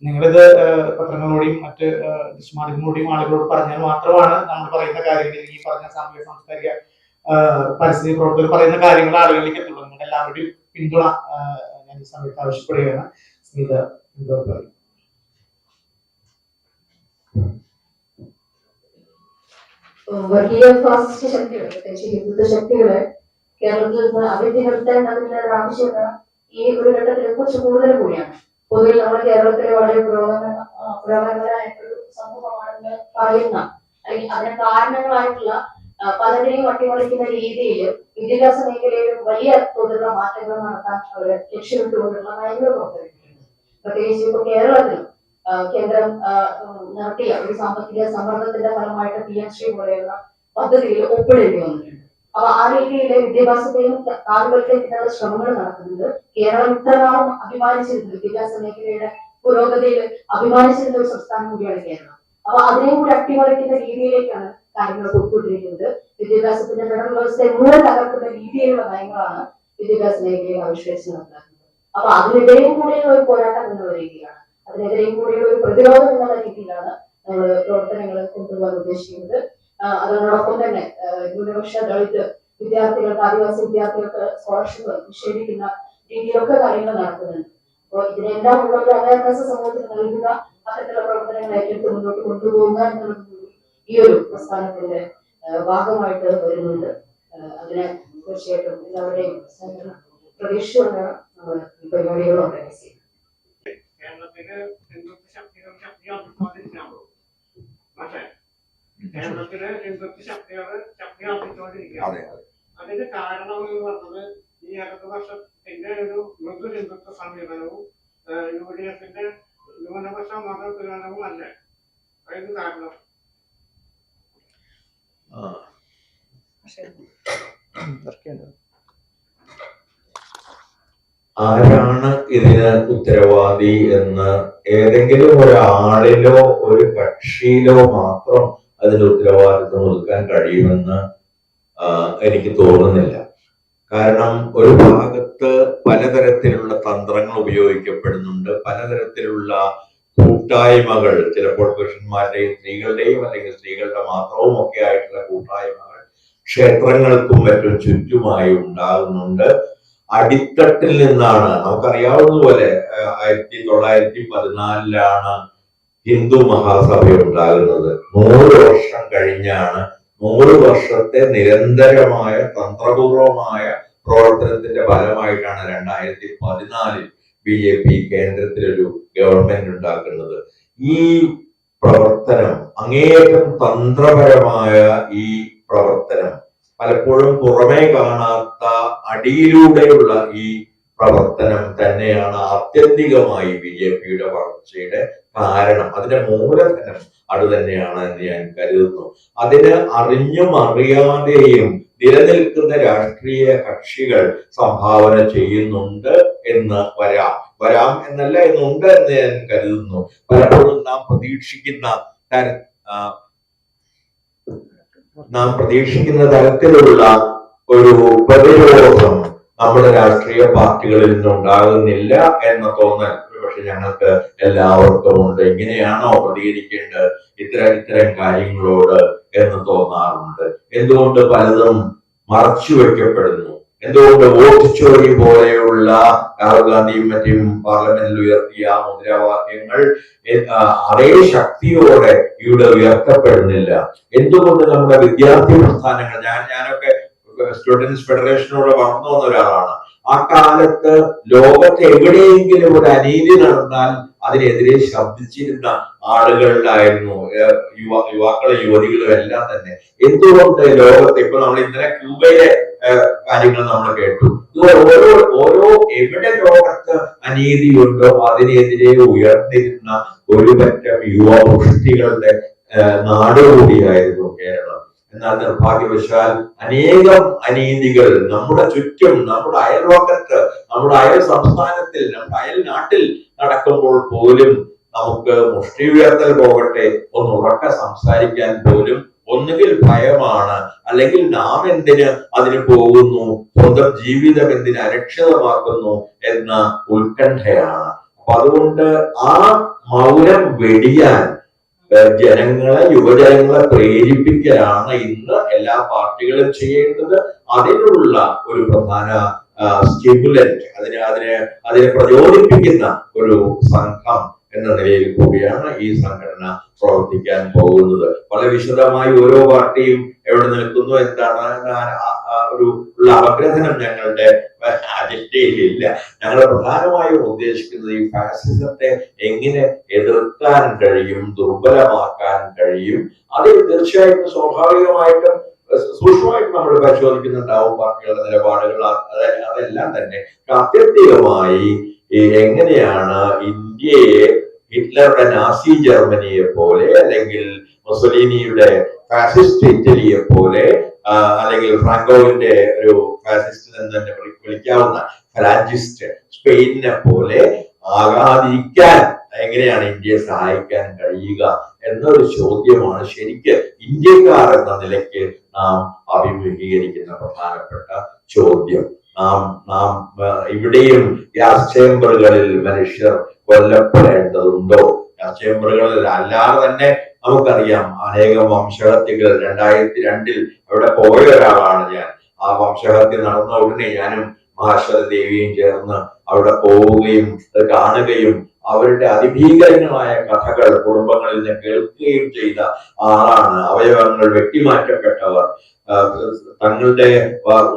നിങ്ങളിത് പത്രങ്ങളോടെയും മറ്റ് ദൃശ്യമാധ്യമങ്ങളോടെയും ആളുകളോട് പറഞ്ഞാൽ മാത്രമാണ് നമ്മൾ പറയുന്ന കാര്യങ്ങൾ, ഈ പറഞ്ഞ സാമൂഹിക സാംസ്കാരിക പരിസ്ഥിതി പ്രവർത്തകർ പറയുന്ന കാര്യങ്ങൾ ആളുകളിലേക്ക് എത്തുള്ളൂ. നിങ്ങളുടെ എല്ലാവരുടെയും പിന്തുണ ഞാൻ ഈ സമയത്ത് ആവശ്യപ്പെടുകയാണ്. സ്മിത വർഗീയ ഫാസിസ്റ്റ് ശക്തികൾ, പ്രത്യേകിച്ച് ഹിന്ദുത്വ ശക്തികളെ കേരളത്തിൽ നിന്ന് അഭിവൃദ്ധിപ്പെടുത്തേണ്ടതിന്റെ ആവശ്യകത ഈ ഒരു ഘട്ടത്തിൽ കുറച്ച് കൂടുതൽ കൂടിയാണ്. പൊതുവെ നമ്മുടെ കേരളത്തിലെ വളരെ പുരോഗമനപരമായിട്ടൊരു സമൂഹമാണെന്ന് പറയുന്ന, അല്ലെങ്കിൽ അതിന് കാരണങ്ങളായിട്ടുള്ള പലരെയും അട്ടിമറിക്കുന്ന രീതിയിൽ വിദ്യാഭ്യാസ മേഖലയിലും വലിയ തോതിലുള്ള മാറ്റങ്ങൾ നടത്താൻ അവർ ലക്ഷ്യമിട്ടുകൊണ്ടുള്ള നയങ്ങൾ പുറത്തിറക്കിയിട്ടുണ്ട്. പ്രത്യേകിച്ച് ഇപ്പൊ കേരളത്തിലും കേന്ദ്രം നടത്തിയ ഒരു സാമ്പത്തിക സമ്മർദ്ദത്തിന്റെ ഫലമായിട്ട് PMC പോലെയുള്ള പദ്ധതിയിൽ ഒപ്പിടേണ്ടി വന്നിട്ടുണ്ട്. അപ്പൊ ആ രീതിയിലെ വിദ്യാഭ്യാസത്തെയും കാലുകൾക്കെത്തിനുള്ള ശ്രമങ്ങൾ നടക്കുന്നുണ്ട്. കേരളം ഇത്രനാളും അഭിമാനിച്ചിരുന്നു, വിദ്യാഭ്യാസ മേഖലയുടെ പുരോഗതിയിൽ അഭിമാനിച്ചിരുന്ന ഒരു സംസ്ഥാനം കൂടിയാണ് കേരളം. അപ്പൊ അതിനെ കൂടി അട്ടിമറിക്കുന്ന രീതിയിലേക്കാണ് കാര്യങ്ങൾ പോയിക്കൊണ്ടിരിക്കുന്നത്. വിദ്യാഭ്യാസത്തിന്റെ ഫെഡറൽ വ്യവസ്ഥയെ മുഴുവൻ തകർക്കുന്ന രീതിയിലുള്ള നയങ്ങളാണ് വിദ്യാഭ്യാസ മേഖലയിൽ ആവിഷ്കരിച്ച് നടത്താറുണ്ട്. അപ്പൊ അതിനിടയിൽ കൂടിയുള്ള ഒരു പോരാട്ടം എന്നുള്ള രീതിയിലാണ്, അതിനെതിരെയും കൂടിയുള്ള ഒരു പ്രതിരോധം എന്നുള്ള രീതിയിലാണ് നമ്മൾ പ്രവർത്തനങ്ങൾ കൊണ്ടുപോകാൻ ഉദ്ദേശിക്കുന്നത്. അതോടൊപ്പം തന്നെ ന്യൂനപക്ഷ ദളിത് വിദ്യാർത്ഥികൾക്ക്, ആദിവാസി വിദ്യാർത്ഥികൾക്ക് സ്കോളർഷിപ്പ് നിഷേധിക്കുന്ന രീതിയിലൊക്കെ കാര്യങ്ങൾ നടക്കുന്നുണ്ട്. അപ്പോൾ ഇതിനെല്ലാം ഉള്ള ഒരു അവയർനെസ് സമൂഹത്തിന് നൽകുക, അത്തരത്തിലുള്ള പ്രവർത്തനങ്ങൾ ഏറ്റെടുത്ത് മുന്നോട്ട് കൊണ്ടുപോകുക എന്നുള്ളത് ഈ ഒരു പ്രസ്ഥാനത്തിന്റെ ഭാഗമായിട്ട് വരുന്നുണ്ട്. അതിനെ തീർച്ചയായിട്ടും എല്ലാവരുടെയും പ്രതീക്ഷയോടെയാണ് നമ്മൾ ഈ പരിപാടികൾ ഓർഗനൈസ് ചെയ്യുന്നത്. കേരളത്തില് ഹിന്ദുത്വ ശക്തികൾ ശക്തിയാർജിച്ചുകൊണ്ടിരിക്കുകയാണല്ലോ. പക്ഷേ കേരളത്തില് ഹിന്ദുത്വ ശക്തിയാർജിച്ചുകൊണ്ടിരിക്കുകയാണ്. അതിന് കാരണം എന്ന് പറഞ്ഞത് ഈ ഇടതുപക്ഷത്തിന്റെ ഒരു മൃദു ഹിന്ദുത്വ സമീപനവും UDFന്റെ ന്യൂനപക്ഷ മതപീഡനവും അല്ലേ അതിന് കാരണം? ആരാണ് ഇതിന് ഉത്തരവാദി എന്ന് ഏതെങ്കിലും ഒരാളിലോ ഒരു കക്ഷിയിലോ മാത്രം അതിന് ഉത്തരവാദിത്വം ഒതുക്കാൻ കഴിയുമെന്ന് എനിക്ക് തോന്നുന്നില്ല. കാരണം ഒരു ഭാഗത്ത് പലതരത്തിലുള്ള തന്ത്രങ്ങൾ ഉപയോഗിക്കപ്പെടുന്നുണ്ട്, പലതരത്തിലുള്ള കൂട്ടായ്മകൾ, ചിലപ്പോൾ പുരുഷന്മാരുടെയും സ്ത്രീകളുടെയും അല്ലെങ്കിൽ സ്ത്രീകളുടെ മാത്രവും ഒക്കെ ആയിട്ടുള്ള കൂട്ടായ്മകൾ ക്ഷേത്രങ്ങൾക്കും മറ്റും ചുറ്റുമായി ഉണ്ടാകുന്നുണ്ട്. അടിത്തട്ടിൽ നിന്നാണ്, നമുക്കറിയാവുന്നതുപോലെ 1914 ഹിന്ദു മഹാസഭ ഉണ്ടാകുന്നത്. 100 വർഷം കഴിഞ്ഞാണ്, 100 വർഷത്തെ നിരന്തരമായ തന്ത്രപൂർവമായ പ്രവർത്തനത്തിന്റെ ഫലമായിട്ടാണ് 2014 BJP കേന്ദ്രത്തിലൊരു ഗവൺമെന്റ് ഉണ്ടാക്കുന്നത്. ഈ പ്രവർത്തനം, അങ്ങേയറ്റം തന്ത്രപരമായ ഈ പ്രവർത്തനം, പലപ്പോഴും പുറമേ കാണാത്ത അടിയിലൂടെയുള്ള ഈ പ്രവർത്തനം തന്നെയാണ് ആത്യന്തികമായി BJPയുടെ വളർച്ചയുടെ കാരണം. അതിന്റെ മൂലധനം അത് തന്നെയാണ് എന്ന് ഞാൻ കരുതുന്നു. അതിന് അറിഞ്ഞും അറിയാതെയും നിലനിൽക്കുന്ന രാഷ്ട്രീയ കക്ഷികൾ സംഭാവന ചെയ്യുന്നുണ്ട് എന്ന് വരാം എന്നല്ല, എന്നുണ്ട് എന്ന് ഞാൻ കരുതുന്നു. പലപ്പോഴും നാം പ്രതീക്ഷിക്കുന്ന തരത്തിലുള്ള ഒരു പ്രതിരോധം നമ്മുടെ രാഷ്ട്രീയ പാർട്ടികളിൽ നിന്നുണ്ടാകുന്നില്ല എന്ന തോന്നൽ പക്ഷെ ഞങ്ങൾക്ക് എല്ലാവർക്കും ഉണ്ട്. എങ്ങനെയാണോ പ്രതികരിക്കേണ്ടത് ഇത്തരം കാര്യങ്ങളോട് എന്ന് തോന്നാറുണ്ട്. എന്തുകൊണ്ട് പലതും മറച്ചു വെക്കപ്പെടുന്നു? എന്തുകൊണ്ട് വോട്ട് ചോരി പോലെയുള്ള രാഹുൽ ഗാന്ധിയും മറ്റും പാർലമെന്റിൽ ഉയർത്തിയ മുദ്രാവാക്യങ്ങൾ അതേ ശക്തിയോടെ ഇവിടെ ഉയർത്തപ്പെടുന്നില്ല? എന്തുകൊണ്ട് നമ്മുടെ വിദ്യാർത്ഥി പ്രസ്ഥാനങ്ങൾ, ഞാനൊക്കെ സ്റ്റുഡൻസ് ഫെഡറേഷനോട് വളർന്നു വന്ന ഒരാളാണ്. ആ കാലത്ത് ലോകത്ത് എവിടെയെങ്കിലും ഒരു അനീതി നടന്നാൽ അതിനെതിരെ ശബ്ദിച്ചിരുന്ന ആളുകളിലായിരുന്നു യുവാക്കളും യുവതികളും എല്ലാം തന്നെ. എന്തുകൊണ്ട് ലോകത്ത്, ഇപ്പൊ നമ്മൾ ഇന്നലെ ക്യൂബയിലെ കാര്യങ്ങൾ നമ്മൾ കേട്ടു, ഓരോ എവിടെ ലോകത്ത് അനീതിയുണ്ടോ അതിനെതിരെ ഉയർന്നിരുന്ന ഒരു പറ്റം യുവമുഷ്ടികളുടെ നാടുകൂടിയായിരുന്നു കേരളം. എന്നാൽ നിർഭാഗ്യവശാൽ അനേകം അനീതികൾ നമ്മുടെ ചുറ്റും, നമ്മുടെ അയൽവക്കത്ത്, നമ്മുടെ അയൽ സംസ്ഥാനത്തിൽ, നമ്മുടെ അയൽ നാട്ടിൽ നടക്കുമ്പോൾ പോലും നമുക്ക് മുഷ്ടി ഉയർത്തൽ പോകട്ടെ, ഒന്ന് ഉറക്കെ സംസാരിക്കാൻ പോലും ഒന്നുകിൽ ഭയമാണ്, അല്ലെങ്കിൽ നാം എന്തിന് അതിന് പോകുന്നു, സ്വന്തം ജീവിതം എന്തിന് അരക്ഷിതമാക്കുന്നു എന്ന ഉത്കണ്ഠയാണ്. അപ്പൊ അതുകൊണ്ട് ആ മൗനം വെടിയാൻ യുവജനങ്ങളെ പ്രേരിപ്പിക്കലാണ് ഇന്ന് എല്ലാ പാർട്ടികളും ചെയ്യേണ്ടത്. അതിനുള്ള ഒരു പ്രധാന സ്റ്റിമുലന്റ്, അതിനെ പ്രചോദിപ്പിക്കുന്ന ഒരു സംഘം എന്ന നിലയിൽ കൂടിയാണ് ഈ സംഘടന പ്രവർത്തിക്കാൻ പോകുന്നത്. വളരെ വിശദമായി ഓരോ പാർട്ടിയും എവിടെ നിൽക്കുന്നു എന്താണ് ഉള്ള അപഗ്രഥനം ഞങ്ങളുടെ അജണ്ടയിലില്ല. ഞങ്ങൾ പ്രധാനമായും ഉദ്ദേശിക്കുന്നത് ഈ ഫാസിസത്തെ എങ്ങനെ എതിർക്കാൻ കഴിയും, ദുർബലമാക്കാൻ കഴിയും. അത് തീർച്ചയായിട്ടും സ്വാഭാവികമായിട്ടും സൂക്ഷ്മമായിട്ട് നമ്മൾ പരിശോധിക്കുന്നുണ്ടാവും പാർട്ടികളുടെ നിലപാടുകൾ, അതെല്ലാം തന്നെ. ആത്യന്തികമായി എങ്ങനെയാണ് ഇന്ത്യയെ ഹിറ്റ്ലറുടെ നാസി ജർമ്മനിയെ പോലെ, അല്ലെങ്കിൽ മുസോലിനിയുടെ ഫാസിസ്റ്റ് ഇറ്റലിയെ പോലെ, അല്ലെങ്കിൽ ഫ്രാങ്കോവിന്റെ ഒരു ഫാസിസ്റ്റ് എന്ന് തന്നെ വിളിക്കാവുന്ന ഫലാഞ്ചിസ്റ്റ് സ്പെയിനിനെ പോലെ ആകാതിരിക്കാൻ എങ്ങനെയാണ് ഇന്ത്യയെ സഹായിക്കാൻ കഴിയുക എന്നൊരു ചോദ്യമാണ് ശരിക്ക് ഇന്ത്യക്കാർ എന്ന നിലയ്ക്ക് നാം അഭിമുഖീകരിക്കുന്ന പ്രധാനപ്പെട്ട ചോദ്യം. നാം ഇവിടെയും ഗ്യാസ് ചേമ്പറുകളിൽ മനുഷ്യർ കൊല്ലപ്പെടേണ്ടതുണ്ടോ? ഗ്യാസ് ചേമ്പറുകളിൽ അല്ലാതെ തന്നെ നമുക്കറിയാം അനേകം വംശഹത്യകൾ. 2002 അവിടെ പോയ ഒരാളാണ് ഞാൻ. ആ വംശഹത്യ നടന്ന ഉടനെ ഞാനും മഹാശ്വര ദേവിയും ചേർന്ന് അവിടെ പോവുകയും അത് കാണുകയും അവരുടെ അതിഭീകരങ്ങളായ കഥകൾ കുടുംബങ്ങളിൽ നിന്ന് കേൾക്കുകയും ചെയ്ത ആളാണ്. അവയവങ്ങൾ വെട്ടിമാറ്റപ്പെട്ടവർ, തങ്ങളുടെ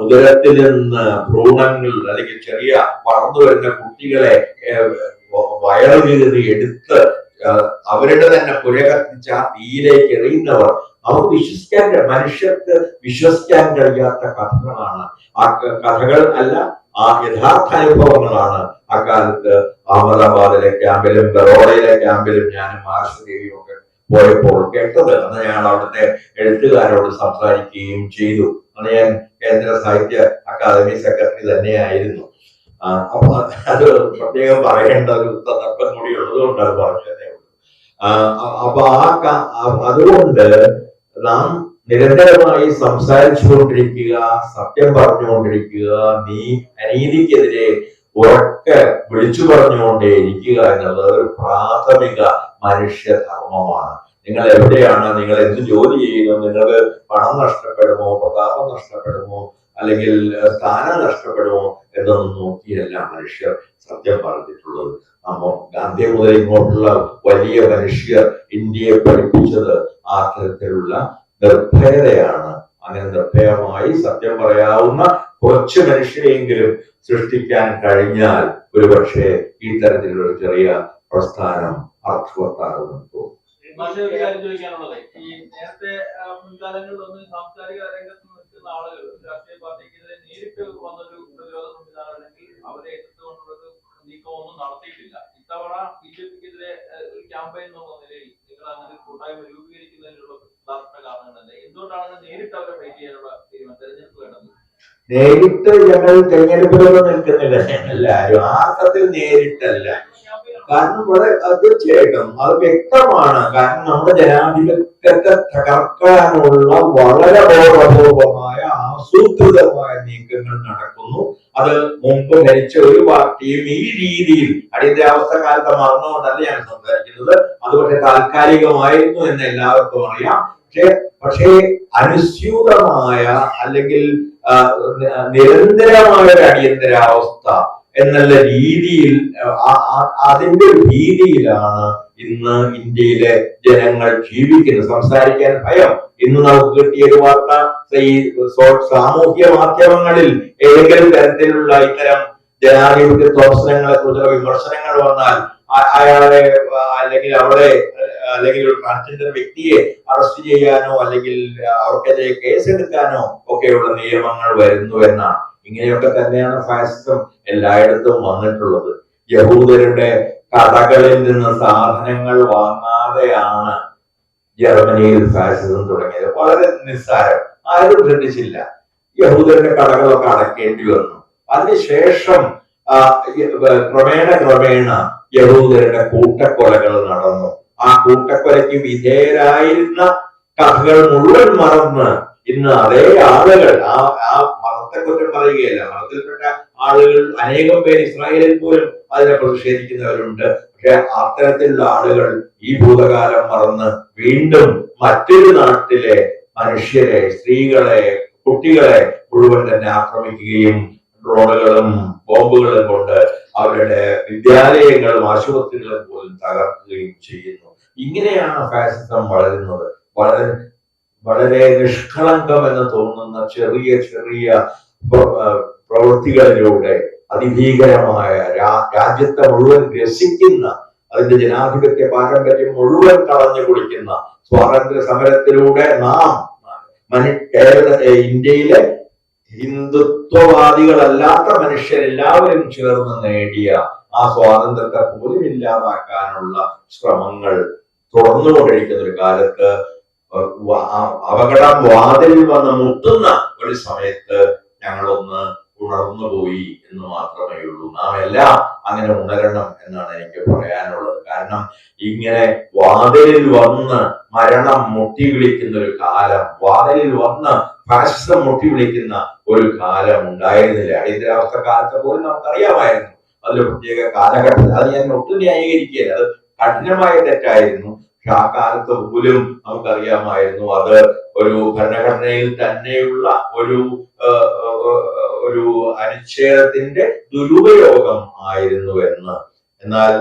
ഉദരത്തിൽ നിന്ന് ഭ്രൂണങ്ങൾ അല്ലെങ്കിൽ ചെറിയ വളർന്നു വരുന്ന കുട്ടികളെ വയറു കീറി എടുത്ത് അവരുടെ തന്നെ പുര കത്തിച്ച തീയിലേക്ക് എറിയുന്നവർ. നമുക്ക് മനുഷ്യർക്ക് വിശ്വസിക്കാൻ കഴിയാത്ത കഥകളാണ്. ആ കഥകൾ അല്ല, ആ യഥാർത്ഥ അനുഭവങ്ങളാണ് അക്കാലത്ത് അഹമ്മദാബാദിലെ ക്യാമ്പിലും ബറോഡയിലെ ക്യാമ്പിലും ഞാനും ആശ്രയിയും ഒക്കെ പോയപ്പോൾ കേട്ടത്. അന്ന് ഞാൻ അവിടുത്തെ എഴുത്തുകാരോട് സംസാരിക്കുകയും ചെയ്തു. അന്ന് ഞാൻ കേന്ദ്ര സാഹിത്യ അക്കാദമി സെക്രട്ടറി തന്നെയായിരുന്നു. അപ്പൊ അത് പ്രത്യേകം പറയേണ്ട ഒരു സന്ദർഭം കൂടി ഉള്ളതുകൊണ്ട് അത് പറഞ്ഞതേ ഉള്ളൂ. അപ്പൊ അതുകൊണ്ട് നാം നിരന്തരമായി സംസാരിച്ചുകൊണ്ടിരിക്കുക, സത്യം പറഞ്ഞുകൊണ്ടിരിക്കുക, അനീതിക്കെതിരെ ഉറക്കെ വിളിച്ചു പറഞ്ഞുകൊണ്ടേയിരിക്കുക എന്നുള്ളത് ഒരു പ്രാഥമിക മനുഷ്യധർമ്മമാണ്. നിങ്ങൾ എവിടെയാണ്, നിങ്ങൾ എന്ത് ജോലി ചെയ്യുന്നു, നിങ്ങൾക്ക് പണം നഷ്ടപ്പെടുമോ, പ്രതാപം നഷ്ടപ്പെടുമോ, അല്ലെങ്കിൽ സ്ഥാനം നഷ്ടപ്പെടുമോ എന്നൊന്നും നോക്കിയല്ല മനുഷ്യർ സത്യം പറഞ്ഞിട്ടുള്ളത്. ഗാന്ധി മുതൽ ഇങ്ങോട്ടുള്ള വലിയ മനുഷ്യർ ഇന്ത്യയെ പഠിപ്പിച്ചത് ആ തരത്തിലുള്ള നിർഭയതയാണ്. അങ്ങനെ നിർഭയമായി സത്യം പറയാവുന്ന കുറച്ച് മനുഷ്യരെയെങ്കിലും സൃഷ്ടിക്കാൻ കഴിഞ്ഞാൽ ഒരുപക്ഷെ ഈ തരത്തിലുള്ള ഒരു ചെറിയ പ്രസ്ഥാനം അർത്ഥവത്താകുമെന്ന് തോന്നുന്നു. ഒരു കാര്യം ചോദിക്കാനുള്ളത്, ഈ നേരത്തെ മുൻകാലങ്ങളിലൊന്നും സാംസ്കാരിക രംഗത്ത് നിൽക്കുന്ന ആളുകൾ രാഷ്ട്രീയ പാർട്ടിക്കെതിരെ നേരിട്ട് വന്നൊരു പ്രതിരോധ സംവിധാനം അല്ലെങ്കിൽ അവരെ എതിർത്തുകൊണ്ടുള്ളൊരു നീക്കമൊന്നും നടത്തിയിട്ടില്ല. ഇത്തവണ BJP-ക്കെതിരെ ഒരു ക്യാമ്പയിൻ എന്നുള്ള നിലയിൽ നിങ്ങൾ അങ്ങനെ കൂട്ടായ്മ രൂപീകരിക്കുന്നതിനുള്ള പ്രധാനപ്പെട്ട കാരണങ്ങൾ എന്തുകൊണ്ടാണ് നേരിട്ട് അവരെ ഫൈറ്റ് ചെയ്യാനുള്ള തീരുമാനം തെരഞ്ഞെടുപ്പ് വേണ്ടത്? നേരിട്ട് ഞങ്ങൾ തെരഞ്ഞെടുപ്പിലൊന്നും നിൽക്കുന്നില്ല. എല്ലാവരും ആർക്കത്തിൽ നേരിട്ടല്ല. കാരണം തീർച്ചയായിട്ടും അത് വ്യക്തമാണ്. കാരണം നമ്മുടെ ജനാധിപത്യത്തെ തകർക്കാനുള്ള വളരെ ബോധപൂർവമായ ആസൂത്രിതമായ നീക്കങ്ങൾ നടക്കുന്നു. അത് മുമ്പ് ഭരിച്ച ഒരു പാർട്ടിയും ഈ രീതിയിൽ അടിയന്തരാവസ്ഥ കാലത്ത് മറന്നുകൊണ്ടല്ല ഞാൻ സംസാരിക്കുന്നത്. അത് പക്ഷെ താൽക്കാലികമായിരുന്നു എന്ന് എല്ലാവർക്കും അറിയാം. പക്ഷേ അനുസ്യൂതമായ അല്ലെങ്കിൽ നിരന്തരമായ ഒരു അടിയന്തരാവസ്ഥ എന്നുള്ള രീതിയിൽ അതിന്റെ ഭീതിയിലാണ് ഇന്ന് ഇന്ത്യയിലെ ജനങ്ങൾ ജീവിക്കുന്നത്. സംസാരിക്കാൻ ഭയം. ഇന്ന് നമുക്ക് കിട്ടിയ ഒരു വാർത്ത, ഈ സാമൂഹ്യ മാധ്യമങ്ങളിൽ ഏതെങ്കിലും തരത്തിലുള്ള ഇത്തരം ജനാധിപത്യ പ്രവർത്തനങ്ങളെ കുറിച്ചുള്ള വിമർശനങ്ങൾ വന്നാൽ അയാളെ അല്ലെങ്കിൽ അവളെ അല്ലെങ്കിൽ ഒരു ട്രാൻസ്ജെൻഡർ വ്യക്തിയെ അറസ്റ്റ് ചെയ്യാനോ അല്ലെങ്കിൽ അവർക്കെതിരെ കേസെടുക്കാനോ ഒക്കെയുള്ള നിയമങ്ങൾ വരുന്നു എന്നാണ്. ഇങ്ങനെയൊക്കെ തന്നെയാണ് ഫാസിസം എല്ലായിടത്തും വന്നിട്ടുള്ളത്. യഹൂദരുടെ കടകളിൽ നിന്ന് സാധനങ്ങൾ വാങ്ങാതെയാണ് ജർമ്മനിയിൽ ഫാസിസം തുടങ്ങിയത്. വളരെ നിസ്സാരം, ആരും ശ്രദ്ധിച്ചില്ല. യഹൂദരുടെ കടകളൊക്കെ അടക്കേണ്ടി വന്നു. അതിനുശേഷം ക്രമേണ യഹൂദരുടെ കൂട്ടക്കൊലകൾ നടന്നു. ആ കൂട്ടക്കൊലയ്ക്ക് വിധേയരായിരുന്ന കഥകൾ മുഴുവൻ മറന്ന് ഇന്ന് അതേ ആളുകൾ ആ മതത്തെ കുറ്റം പറയുകയല്ല, മതത്തിൽപ്പെട്ട ആളുകൾ അനേകം പേര് ഇസ്രായേലിൽ പോലും അതിനെ പ്രതിഷേധിക്കുന്നവരുണ്ട്. പക്ഷെ അത്തരത്തിലുള്ള ആളുകൾ ഈ ഭൂതകാലം മറന്ന് വീണ്ടും മറ്റൊരു നാട്ടിലെ മനുഷ്യരെ, സ്ത്രീകളെ, കുട്ടികളെ മുഴുവൻ തന്നെ ആക്രമിക്കുകയും ഡ്രോണുകളും ബോംബുകളും കൊണ്ട് അവരുടെ വിദ്യാലയങ്ങളും ആശുപത്രികളും പോലും തകർക്കുകയും ചെയ്യുന്നു. ഇങ്ങനെയാണ് ഫാസിസം വളരുന്നത്. വളരെ നിഷ്കളങ്കം എന്ന് തോന്നുന്ന ചെറിയ ചെറിയ പ്രവൃത്തികളിലൂടെ അതിഭീകരമായ രാജ്യത്തെ മുഴുവൻ ഗ്രസിക്കുന്ന, അതിന്റെ ജനാധിപത്യ പാരമ്പര്യം മുഴുവൻ കളഞ്ഞു കുടിക്കുന്ന സ്വാതന്ത്ര്യ സമരത്തിലൂടെ നാം ഇന്ത്യയിലെ ഹിന്ദുത്വവാദികളല്ലാത്ത മനുഷ്യരെല്ലാവരും ചേർന്ന് നേടിയ ആ സ്വാതന്ത്ര്യത്തെ പോലും ഇല്ലാതാക്കാനുള്ള ശ്രമങ്ങൾ തുടർന്നുകൊണ്ടിരിക്കുന്ന ഒരു കാലത്ത് അപകടം വാതിലിൽ വന്ന് മുട്ടുന്ന ഒരു സമയത്ത് ഞങ്ങളൊന്ന് ഉണർന്നുപോയി എന്ന് മാത്രമേ ഉള്ളൂ. നാം എല്ലാം അങ്ങനെ ഉണരണം എന്നാണ് എനിക്ക് പറയാനുള്ളത്. കാരണം ഇങ്ങനെ വാതിലിൽ വന്ന് മരണം മുട്ടി വിളിക്കുന്ന ഒരു കാലം, വാതിലിൽ വന്ന് ഫാസിസം മുട്ടി വിളിക്കുന്ന ഒരു കാലം ഉണ്ടായിരുന്നില്ല. അടിയന്തരാവസ്ഥ കാലത്ത് പോലും നമുക്കറിയാമായിരുന്നു അതിൽ പ്രത്യേക കാലഘട്ടത്തിൽ. അത് ഞാൻ ഒട്ടും ന്യായീകരിക്കുകയില്ല, അത് കഠിനമായ തെറ്റായിരുന്നു. പക്ഷെ ആ കാലത്ത് പോലും നമുക്കറിയാമായിരുന്നു അത് ഒരു ഭരണഘടനയിൽ തന്നെയുള്ള ഒരു അനുച്ഛേദത്തിന്റെ ദുരുപയോഗം ആയിരുന്നു എന്ന്. എന്നാൽ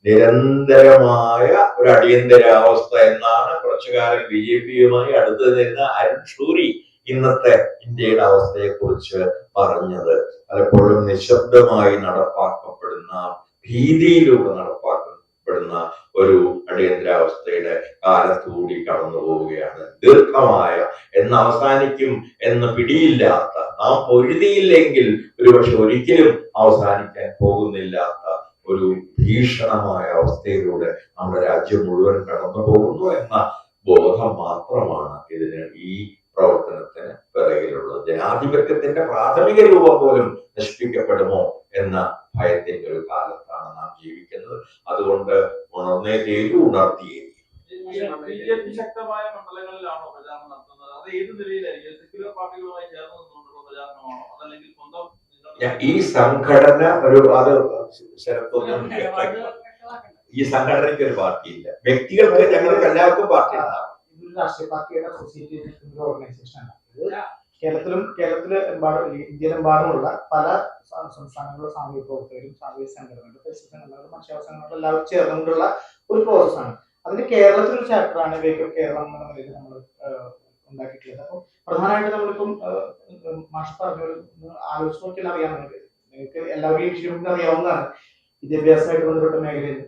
നിരന്തരമായ ഒരു അടിയന്തരാവസ്ഥ എന്നാണ് കുറച്ചു കാലം BJP-യുമായി അടുത്ത് നിന്ന് അരുൺ ഷൂറി ഇന്നത്തെ ഇന്ത്യയുടെ അവസ്ഥയെ കുറിച്ച് പറഞ്ഞത്. പലപ്പോഴും നിശബ്ദമായി നടപ്പാക്കപ്പെടുന്ന, ഭീതിയിലൂടെ നടപ്പാക്കപ്പെടുന്ന ഒരു അടിയന്തരാവസ്ഥയുടെ കാലത്തുകൂടി കടന്നു പോവുകയാണ്. ദീർഘമായ എന്ന് അവസാനിക്കും എന്ന് പിടിയില്ലാത്ത, നാം പൊരുതിയില്ലെങ്കിൽ ഒരുപക്ഷെ ഒരിക്കലും അവസാനിക്കാൻ പോകുന്നില്ലാത്ത ഒരു ഭീഷണമായ അവസ്ഥയിലൂടെ നമ്മുടെ രാജ്യം മുഴുവൻ കടന്നു പോകുന്നു എന്ന ബോധം മാത്രമാണ് ഇതിന്, ഈ പ്രവർത്തനത്തിന് പിറകിലുള്ളത്. ജനാധിപത്യത്തിന്റെ പ്രാഥമിക രൂപം പോലും നശിപ്പിക്കപ്പെടുമോ എന്ന ഭയത്തിന്റെ ഒരു കാലത്താണ് നാം ജീവിക്കുന്നത്. അതുകൊണ്ട് ഉണർന്നേ തീരൂ, ഉണർത്തിയേ BJP ശക്തമായ മണ്ഡലങ്ങളിലാണോ പ്രചാരണം നടത്തുന്നത്? അത് ഏത് നിലയിലായിരിക്കും? സെക്യുലർ പാർട്ടികളുമായി ചേർന്ന് നിന്നുകൊണ്ടുള്ള പ്രചാരണമാണോ, അതല്ലെങ്കിൽ സ്വന്തം ഈ സംഘടന അത് ശരത്തൊന്നും ഈ സംഘടനയ്ക്ക് ഒരു പാർട്ടിയില്ല. വ്യക്തികൾക്ക്, ഞങ്ങൾക്ക് എല്ലാവർക്കും പാർട്ടി ഉണ്ടാകും. ഇതൊരു രാഷ്ട്രീയ പാർട്ടിയുടെ അസോസിയേറ്റ് ഒരു ഓർഗനൈസേഷനാണ്. കേരളത്തില് ഇന്ത്യയിലെമ്പാടുമുള്ള പല സംസ്ഥാനങ്ങളിലെ സാമൂഹിക പ്രവർത്തകരും, സാമൂഹിക സംഘടനകളും, പരിസ്ഥിതി സംഘടനകളും, മനുഷ്യാവകാശ സംഘടനകളും എല്ലാവരും ചേർന്നുകൊണ്ടുള്ള ഒരു പ്രോസസ്സാണ്. അതിന്റെ കേരളത്തിലൊരു ചാപ്റ്ററാണ് വേക്കപ്പ് കേരളം എന്ന നിലയിൽ നമ്മൾ ഉണ്ടാക്കിയിട്ടുള്ളത്. അപ്പം പ്രധാനമായിട്ട് നമ്മളിപ്പം മാഷ് പറഞ്ഞൊരു ആലോചിച്ച് നോക്കിയാൽ അറിയാൻ നിങ്ങൾക്ക് എല്ലാവരെയും വിഷയങ്ങൾക്ക് അറിയാവുന്നതാണ്. വിദ്യാഭ്യാസമായിട്ട് ബന്ധപ്പെട്ട മേഖലയിൽ,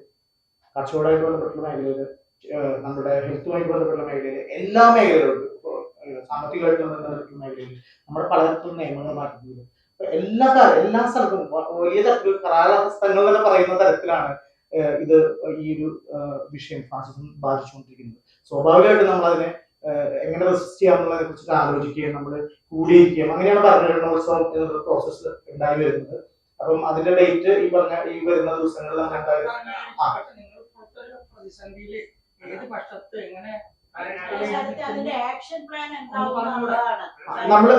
കച്ചവടമായിട്ട് ബന്ധപ്പെട്ടുള്ള മേഖലയിൽ, നമ്മുടെ ഹെൽത്തുമായി ബന്ധപ്പെട്ട മേഖലയിൽ, എല്ലാ മേഖലകളിലും, സാമ്പത്തികമായിട്ട് ബന്ധപ്പെട്ടുള്ള മേഖലയിൽ നമ്മുടെ പലതരത്തിലുള്ള നിയമങ്ങൾ മാറ്റുന്നത്. എല്ലാ സ്ഥലത്തും വലിയ തരത്തിൽ കലാഹസ്തങ്ങൾ എന്ന് പറയുന്ന തരത്തിലാണ് ഇത് ഈ ഒരു വിഷയം ഫാസിസം ബാധിച്ചുകൊണ്ടിരിക്കുന്നത്. സ്വാഭാവികമായിട്ടും നമ്മൾ അതിനെ എങ്ങനെ റെസിസ്റ്റ് ചെയ്യാമെന്നുള്ളതിനെ കുറിച്ച് ആലോചിക്കുകയും നമ്മൾ കൂടിയിരിക്കുകയും അങ്ങനെയാണ് ഭരണഘടനോത്സവം എന്നുള്ള പ്രോസസ്സ് ഉണ്ടായി വരുന്നത്. അപ്പം അതിന്റെ ഡേറ്റ് ഈ വരുന്ന ദിവസങ്ങളിൽ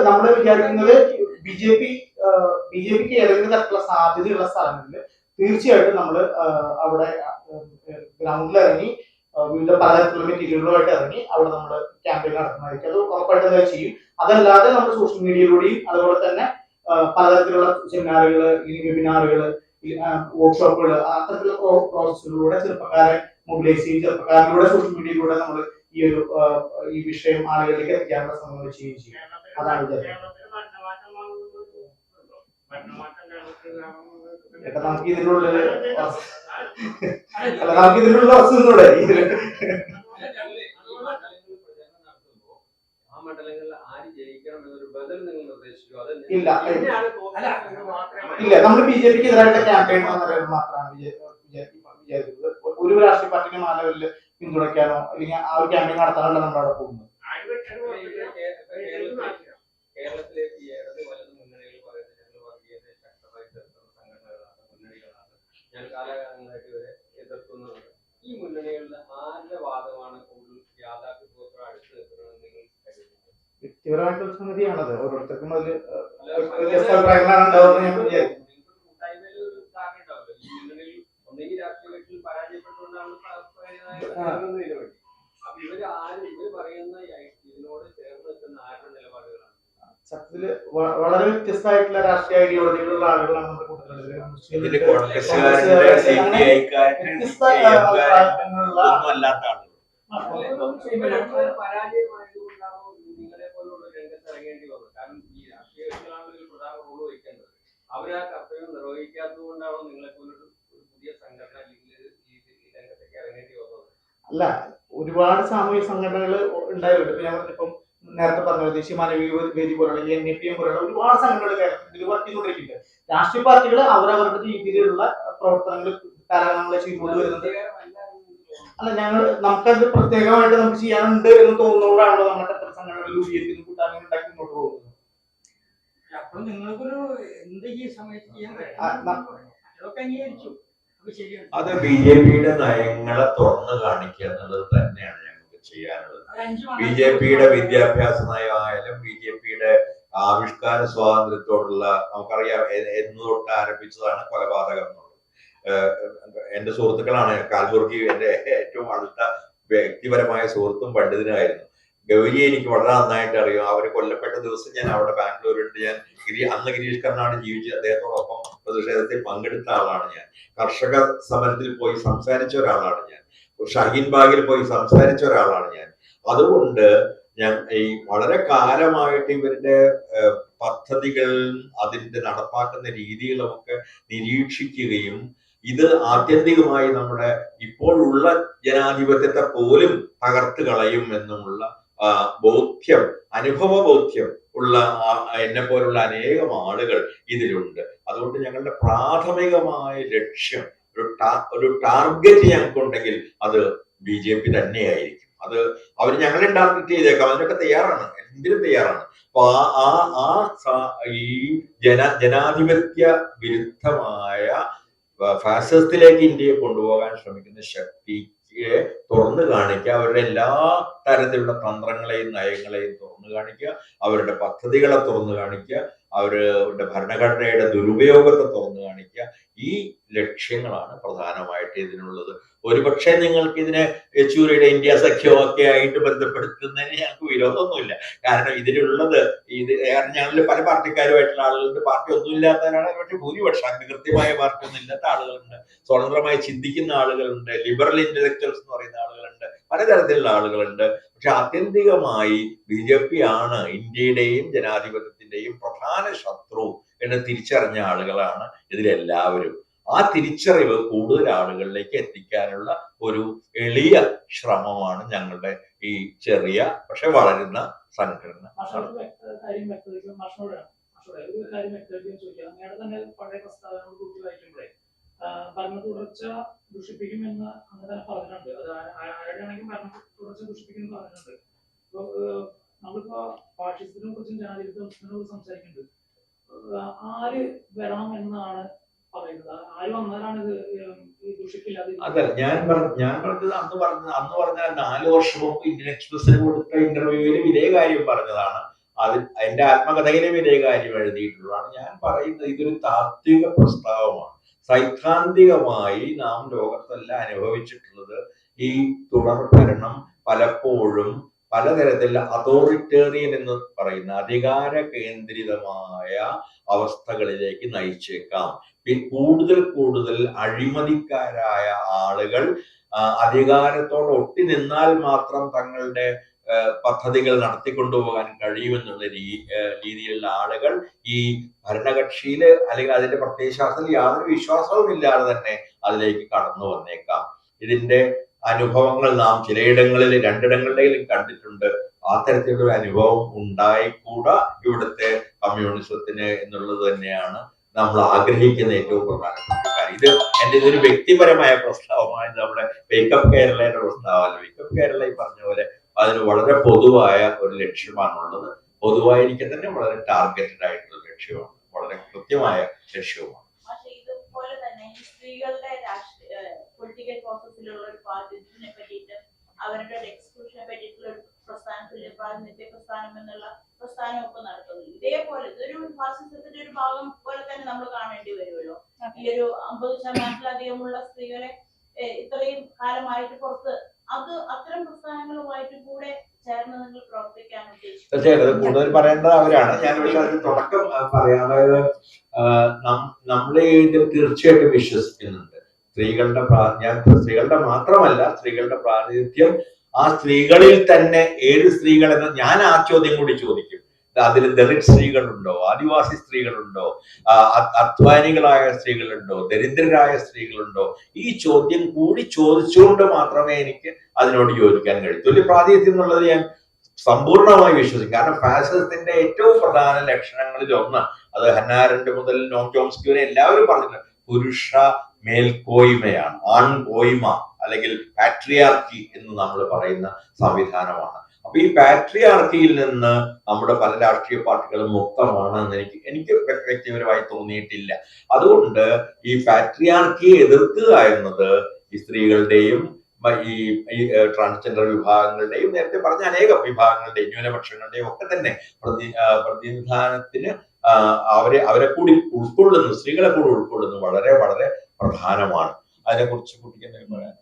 നമ്മള് വിചാരിക്കുന്നത് ബിജെപിക്ക് ഏതെങ്കിലും തരത്തിലുള്ള സാധ്യതയുള്ള സ്ഥലങ്ങളിൽ തീർച്ചയായിട്ടും നമ്മൾ അവിടെ ഗ്രൗണ്ടിൽ ഇറങ്ങി വിവിധ പലതരത്തിലുള്ള മെറ്റീരിയലുകളുമായിട്ട് ഇറങ്ങി അവിടെ നമ്മൾ ക്യാമ്പയിൻ നടത്തുന്നതായിരിക്കും. അത് ഉറപ്പായിട്ടും ചെയ്യും. അതല്ലാതെ നമ്മൾ സോഷ്യൽ മീഡിയയിലൂടെയും അതുപോലെ തന്നെ പലതരത്തിലുള്ള സെമിനാറുകൾ, വെബിനാറുകൾ, വർക്ക്ഷോപ്പുകൾ, അത്തരത്തിലുള്ള പ്രോസസ്സുകളിലൂടെ ചെറുപ്പക്കാരെ മൊബിലൈസ് ചെയ്യും. ചെറുപ്പക്കാരിലൂടെ സോഷ്യൽ മീഡിയയിലൂടെ നമ്മൾ ഈ വിഷയം ആളുകളിലേക്ക് എത്തിക്കാനുള്ള ശ്രമങ്ങൾ ചെയ്യുകയും ചെയ്യും. അതാണ് വിചാരിക്കുന്നത്. നമുക്ക് ഇതിനുള്ള വസ്തുതൂടെ ഇല്ല. നമ്മൾ BJPക്ക് എതിരായിട്ട് ക്യാമ്പയിൻ മാത്രമാണ് വിചാരിക്കുന്നത്. ഒരു രാഷ്ട്രീയ പാർട്ടിക്ക് ആ ലെവലിൽ പിന്തുണയ്ക്കാനോ അല്ലെങ്കിൽ ആ ഒരു ക്യാമ്പയിൻ നടത്താനല്ല നമ്മൾ അവിടെ പോകുന്നത്. കേരളത്തിലേക്ക് ഇടത് വലത് മുന്നണികൾ പറയുന്നത് ഞങ്ങൾ വർഗീയതയെ ശക്തമായി എതിർക്കുന്ന മുന്നണികളാണ്. ഞാൻ കാലാകാലങ്ങളായിട്ട് ഇവരെ എതിർക്കുന്നുണ്ട്. ഈ മുന്നണികളുടെ ആരുടെ വാദമാണ് കൂടുതൽ യാഥാർത്ഥ്യത്തോട് അടുത്ത് നിൽക്കുന്നതെന്ന് നിങ്ങൾ കരുതുന്നത്? വ്യക്തിപരമായിട്ടുള്ള സംഗതിയാണത്. ഓരോരുത്തർക്കും അതിൽ വ്യത്യസ്ത അഭിപ്രായങ്ങളാണ് ഉണ്ടാവുന്നത്. ഞാൻ വിചാരിക്കും കൂട്ടായ്മയിൽ ഒരു ധാരണ ഉണ്ടാവില്ല. ഈ മുന്നണിയിൽ ഒന്നെങ്കിൽ രാഷ്ട്രീയ കക്ഷിയിൽ പരാജയപ്പെട്ടുകൊണ്ടാണ് നിലവിൽ. അപ്പൊ ഇവര് പറയുന്ന ഇതിനോട് ചേർന്ന് നിൽക്കുന്ന ആരുടെ നിലപാടുകളാണ്? സത്യത്തില് വളരെ വ്യത്യസ്തമായിട്ടുള്ള രാഷ്ട്രീയ ഐഡിയോളജികളുള്ള ആളുകളാണ് നമ്മുടെ കൂട്ടത്തിലുള്ളത്. പരാജയമായതുകൊണ്ടാണോ നിങ്ങളെ പോലുള്ള രംഗത്ത് ഇറങ്ങേണ്ടി വന്നത്? കാരണം ഈ രാഷ്ട്രീയ കക്ഷികളാണ് ഒരു പ്രധാന റോള് വഹിക്കേണ്ടത്. അവർ ആ കർത്തവ്യം നിർവഹിക്കാത്തത് കൊണ്ടാണോ നിങ്ങളെ പോലൊരു പുതിയ സംഘടന അല്ലെങ്കിൽ ഈ രംഗത്തേക്ക് ഇറങ്ങേണ്ടി വന്നത്? അല്ല, ഒരുപാട് സാമൂഹിക സംഘടനകൾ ഉണ്ടായിട്ടുണ്ട്. ഇപ്പൊ ഞാൻ പറഞ്ഞിപ്പം നേരത്തെ പറഞ്ഞ ദേശീയ മാനവിക വേദി പോലുള്ള NAPM പോലുള്ള ഒരുപാട് സംഘടനകൾ കേരളത്തിൽ വർക്ക് ചെയ്തുകൊണ്ടിരിക്കുന്നുണ്ട്. രാഷ്ട്രീയ പാർട്ടികൾ അവരവരുടെ രീതിയിലുള്ള പ്രവർത്തനങ്ങൾ കാലങ്ങളെ ചെയ്തുകൊണ്ട് വരുന്നത്. അല്ല, നമുക്കത് പ്രത്യേകമായിട്ട് നമുക്ക് ചെയ്യാനുണ്ട് എന്ന് തോന്നുന്നതുകൊണ്ടാണല്ലോ നമ്മുടെ അത്ര സംഘടനകൾ രൂപീകരിക്കുന്ന കൂട്ടായ്മ ഉണ്ടാക്കി മുന്നോട്ട് പോകുന്നത്. അപ്പോൾ നിങ്ങൾക്കൊരു എന്ത് ഈ സമയത്ത് ചെയ്യാൻ അതൊക്കെ അംഗീകരിച്ചു. അത് BJPയുടെ നയങ്ങളെ തുറന്നു കാണിക്കുക എന്നുള്ളത് തന്നെയാണ് ഞങ്ങൾക്ക് ചെയ്യാനുള്ളത്. അഞ്ച് ബി ജെ പിയുടെ വിദ്യാഭ്യാസ നയമായാലും ബി ജെ പിയുടെ ആവിഷ്കാര സ്വാതന്ത്ര്യത്തോടുള്ള നമുക്കറിയാം എന്ന് തൊട്ട് ആരംഭിച്ചതാണ് കൊലപാതകം എന്നുള്ളത്. എന്റെ സുഹൃത്തുക്കളാണ് കാൽബുർഗി, എന്റെ ഏറ്റവും അടുത്ത വ്യക്തിപരമായ സുഹൃത്തും പണ്ഡിതനായിരുന്നു. ഗൗരിയെ എനിക്ക് വളരെ നന്നായിട്ട് അറിയാം. അവര് കൊല്ലപ്പെട്ട ദിവസം ഞാൻ അവിടെ ബാംഗ്ലൂരുണ്ട്. ഞാൻ അന്ന് ഗിരീഷ് കർണാട് ജീവിച്ച് അദ്ദേഹത്തോടൊപ്പം പ്രതിഷേധത്തിൽ പങ്കെടുത്ത ആളാണ് ഞാൻ. കർഷക സമരത്തിൽ പോയി സംസാരിച്ച ഒരാളാണ് ഞാൻ. ഷഹീൻ ബാഗിൽ പോയി സംസാരിച്ച ഒരാളാണ് ഞാൻ. അതുകൊണ്ട് ഞാൻ ഈ വളരെ കാലമായിട്ട് ഇവരുടെ പദ്ധതികൾ, അതിന്റെ നടപ്പാക്കുന്ന രീതികളുമൊക്കെ നിരീക്ഷിക്കുകയും ഇത് ആത്യന്തികമായി നമ്മുടെ ഇപ്പോഴുള്ള ജനാധിപത്യത്തെ പോലും തകർത്ത് കളയും എന്നുമുള്ള ബോധ്യം, അനുഭവ ബോധ്യം ഉള്ള എന്നെ പോലുള്ള അനേകം ആളുകൾ ഇതിലുണ്ട്. അതുകൊണ്ട് ഞങ്ങളുടെ പ്രാഥമികമായ ലക്ഷ്യം, ഒരു ടാർഗറ്റ് ഞങ്ങൾക്കുണ്ടെങ്കിൽ അത് ബി ജെ പി തന്നെയായിരിക്കും. അത് അവർ ഞങ്ങളെ ടാർഗറ്റ് ചെയ്തേക്കാം, അതിനൊക്കെ തയ്യാറാണ്, എന്തിനും തയ്യാറാണ്. അപ്പൊ ഈ ജനാധിപത്യ വിരുദ്ധമായ ഫാസിസത്തിലേക്ക് ഇന്ത്യയെ കൊണ്ടുപോകാൻ ശ്രമിക്കുന്ന ശക്തിക്ക് തുറന്നു കാണിക്കുക, അവരുടെ എല്ലാ തരത്തിലുള്ള തന്ത്രങ്ങളെയും നയങ്ങളെയും തുറന്നു കാണിക്കുക, അവരുടെ പദ്ധതികളെ തുറന്നു കാണിക്കുക, അവരുടെ ഭരണഘടനയുടെ ദുരുപയോഗത്തെ തുറന്നു കാണിക്കുക. ഈ ലക്ഷ്യങ്ങളാണ് പ്രധാനമായിട്ട് ഇതിനുള്ളത്. ഒരുപക്ഷെ നിങ്ങൾക്ക് ഇതിനെ യെച്ചൂരിയുടെ ഇന്ത്യ സഖ്യമൊക്കെ ആയിട്ട് ബന്ധപ്പെടുത്തുന്നതിന് ഞങ്ങൾക്ക് വിരോധമൊന്നുമില്ല. കാരണം ഇതിലുള്ളത് ഞങ്ങളിൽ പല പാർട്ടിക്കാരുമായിട്ടുള്ള ആളുകളുണ്ട്, പാർട്ടി ഒന്നും ഇല്ലാത്തവരാണ് പക്ഷെ ഭൂരിപക്ഷം. അങ്ങനെ കൃത്യമായ പാർട്ടി ഒന്നും ഇല്ലാത്ത ആളുകളുണ്ട്, സ്വതന്ത്രമായി ചിന്തിക്കുന്ന ആളുകളുണ്ട്, ലിബറൽ ഇന്റലക്ച്വൽസ് എന്ന് പറയുന്ന ആളുകളുണ്ട്, പലതരത്തിലുള്ള ആളുകളുണ്ട്. പക്ഷെ ആത്യന്തികമായി ബി ജെ പി ആണ് ഇന്ത്യയുടെയും ജനാധിപത്യത്തിന്റെയും പ്രധാന ശത്രു എന്ന് തിരിച്ചറിഞ്ഞ ആളുകളാണ് ഇതിലെല്ലാവരും. ആ തിരിച്ചറിവ് കൂടുതൽ ആളുകളിലേക്ക് എത്തിക്കാനുള്ള ഒരു എളിയ ശ്രമമാണ് ഞങ്ങളുടെ ഈ ചെറിയ പക്ഷെ വളരുന്ന സംഘടന. പഴയ പ്രസ്താവനയോട് കൂടി വായിക്കുമ്പോഴേ ഭരണ തുടർച്ച ദുഷിപ്പിക്കുമെന്ന് അങ്ങനെ തന്നെ പറഞ്ഞിട്ടുണ്ട്. അത് ആരുടെയാണെങ്കിലും ഭരണ തുടർച്ച ദുഷിപ്പിക്കുമെന്ന് പറഞ്ഞിട്ടുണ്ട്. നമ്മളിപ്പോ ഫാഷിസത്തിനെ കുറിച്ചും ജനാധിപത്യത്തിനെ കുറിച്ചും സംസാരിക്കുന്നുണ്ട്. ആര് വരണം എന്നാണ് പറയുന്നത്? ആര് വന്നാലാണ് ഇത് ദുഷിപ്പില്ലാതെ? അതെ, ഞാൻ പറഞ്ഞത് അന്ന് പറഞ്ഞ 4 വർഷം മുമ്പ് ഇന്ത്യൻ എക്സ്പ്രസിന് കൊടുത്ത ഇന്റർവ്യൂവിലും ഇതേ കാര്യം പറഞ്ഞതാണ്. എന്റെ ആത്മകഥയിലും ഇതേ കാര്യം എഴുതിയിട്ടുള്ളതാണ്. ഞാൻ പറയുന്നത് ഇതൊരു താത്വിക പ്രസ്താവമാണ്. സൈദ്ധാന്തികമായി നാം ലോകത്തെല്ലാം അനുഭവിച്ചിട്ടുള്ളത് ഈ തുടർ ഭരണം പലപ്പോഴും പലതരത്തിലുള്ള അതോറിറ്റേറിയൻ എന്ന് പറയുന്ന അധികാര കേന്ദ്രിതമായ അവസ്ഥകളിലേക്ക് നയിച്ചേക്കാം. കൂടുതൽ അഴിമതിക്കാരായ ആളുകൾ അധികാരത്തോട് ഒട്ടി നിന്നാൽ മാത്രം തങ്ങളുടെ പദ്ധതികൾ നടത്തിക്കൊണ്ടുപോകാൻ കഴിയുമെന്നുള്ള രീതിയിലുള്ള ആളുകൾ ഈ ഭരണകക്ഷിയില് അല്ലെങ്കിൽ അതിന്റെ പ്രത്യയശാസ്ത്രത്തിൽ യാതൊരു വിശ്വാസവും ഇല്ലാതെ തന്നെ അതിലേക്ക് കടന്നു വന്നേക്കാം. ഇതിന്റെ അനുഭവങ്ങൾ നാം ചിലയിടങ്ങളിൽ 2ഇടങ്ങളിലും കണ്ടിട്ടുണ്ട്. ആ തരത്തിലുള്ള ഒരു അനുഭവം ഉണ്ടായിക്കൂടാ ഇവിടുത്തെ കമ്മ്യൂണിസത്തിന് എന്നുള്ളത് തന്നെയാണ് നമ്മൾ ആഗ്രഹിക്കുന്ന ഏറ്റവും പ്രധാനപ്പെട്ട കാര്യം. ഇതൊരു വ്യക്തിപരമായ പ്രസ്താവമാണ്. നമ്മുടെ വേക്കപ്പ് കേരളയുടെ പ്രസ്താവമല്ല. വേക്കപ്പ് കേരള ഈ പറഞ്ഞ പോലെ അതിന് വളരെ പൊതുവായ ഒരു ലക്ഷ്യമാണുള്ളത്. പൊതുവായിരിക്കും തന്നെ വളരെ ടാർഗറ്റഡ് ആയിട്ടുള്ള ലക്ഷ്യമാണ്, വളരെ കൃത്യമായ ലക്ഷ്യവുമാണ്. ഇതുപോലെ തന്നെ ഈ സ്ത്രീകളുടെ പൊളിറ്റിക്കൽ പ്രോസസ്സിലുള്ള ഒരു പാർട്ടിനെ പറ്റിയിട്ട് അവരുടെ എക്സ്ക്ലൂഷനെ പറ്റിയിട്ടുള്ള ഒരു പ്രസ്ഥാനത്തിൽ പ്രാതിനിധ്യ പ്രസ്ഥാനം എന്നുള്ള പ്രസ്ഥാനമൊക്കെ നടത്തുന്നു. ഇതേപോലെ ഇതൊരു ഫാസിസത്തിന്റെ ഒരു ഭാഗം പോലെ തന്നെ നമ്മൾ കാണേണ്ടി വരുമല്ലോ. ഈ ഒരു 50%-ലധികമുള്ള സ്ത്രീകളെ ഇത്രയും കാലമായിട്ട് പുറത്ത് അത്തരം പ്രസ്ഥാനങ്ങളുമായിട്ട് കൂടെ ചേർന്ന് നിങ്ങൾ പ്രവർത്തിക്കാൻ ഉദ്ദേശിച്ചു? തീർച്ചയായിട്ടും കൂടുതൽ പറയേണ്ടത് അവരാണ്. ഞാൻ പക്ഷെ അതിന് തുടക്കം പറയാം. അതായത് നമ്മൾ ഇതിൽ തീർച്ചയായിട്ടും വിശ്വസിക്കുന്നുണ്ട് സ്ത്രീകളുടെ മാത്രമല്ല, സ്ത്രീകളുടെ പ്രാതിനിധ്യം ആ സ്ത്രീകളിൽ തന്നെ ഏത് സ്ത്രീകളെന്ന് ഞാൻ ആ ചോദ്യം കൂടി ചോദിക്കും. അതിൽ ദളിത് സ്ത്രീകളുണ്ടോ, ആദിവാസി സ്ത്രീകളുണ്ടോ, അധ്വാനികളായ സ്ത്രീകളുണ്ടോ, ദരിദ്രരായ സ്ത്രീകളുണ്ടോ? ഈ ചോദ്യം കൂടി ചോദിച്ചുകൊണ്ട് മാത്രമേ എനിക്ക് അതിനോട് യോജിക്കാൻ കഴിയൂ. തുല്യ പ്രാതിനിധ്യം എന്നുള്ളത് ഞാൻ സമ്പൂർണമായി വിശ്വസിക്കും. കാരണം ഫാസിസത്തിന്റെ ഏറ്റവും പ്രധാന ലക്ഷണങ്ങളിൽ ഒന്ന്, അത് ഹന്നാ അരന്റ് മുതൽ നോം ചോംസ്കി വരെ എല്ലാവരും പറഞ്ഞിട്ടുണ്ട്, പുരുഷ മേൽക്കോയ്മയാണ്, ആൺകോയ്മ അല്ലെങ്കിൽ പാട്രിയാർക്കി എന്ന് നമ്മൾ പറയുന്ന സംവിധാനമാണ്. അപ്പൊ ഈ പാട്രിയാർക്കിയിൽ നിന്ന് നമ്മുടെ പല രാഷ്ട്രീയ പാർട്ടികളും മുക്തമാണെന്ന് എനിക്ക് വ്യക്തിപരമായി തോന്നിയിട്ടില്ല. അതുകൊണ്ട് ഈ പാട്രിയാർക്കിയെ എതിർക്കുക എന്നത് ഈ സ്ത്രീകളുടെയും ഈ ട്രാൻസ്ജെൻഡർ വിഭാഗങ്ങളുടെയും നേരത്തെ പറഞ്ഞ അനേകം വിഭാഗങ്ങളുടെയും ന്യൂനപക്ഷങ്ങളുടെയും ഒക്കെ തന്നെ പ്രതിനിധാനത്തിന് അവരെ കൂടി ഉൾക്കൊള്ളുന്നു, സ്ത്രീകളെ കൂടി ഉൾക്കൊള്ളുന്നു വളരെ വളരെ പ്രധാനമാണ്. അതിനെക്കുറിച്ച് കുട്ടിക്ക് എന്തെങ്കിലും പറയാൻ?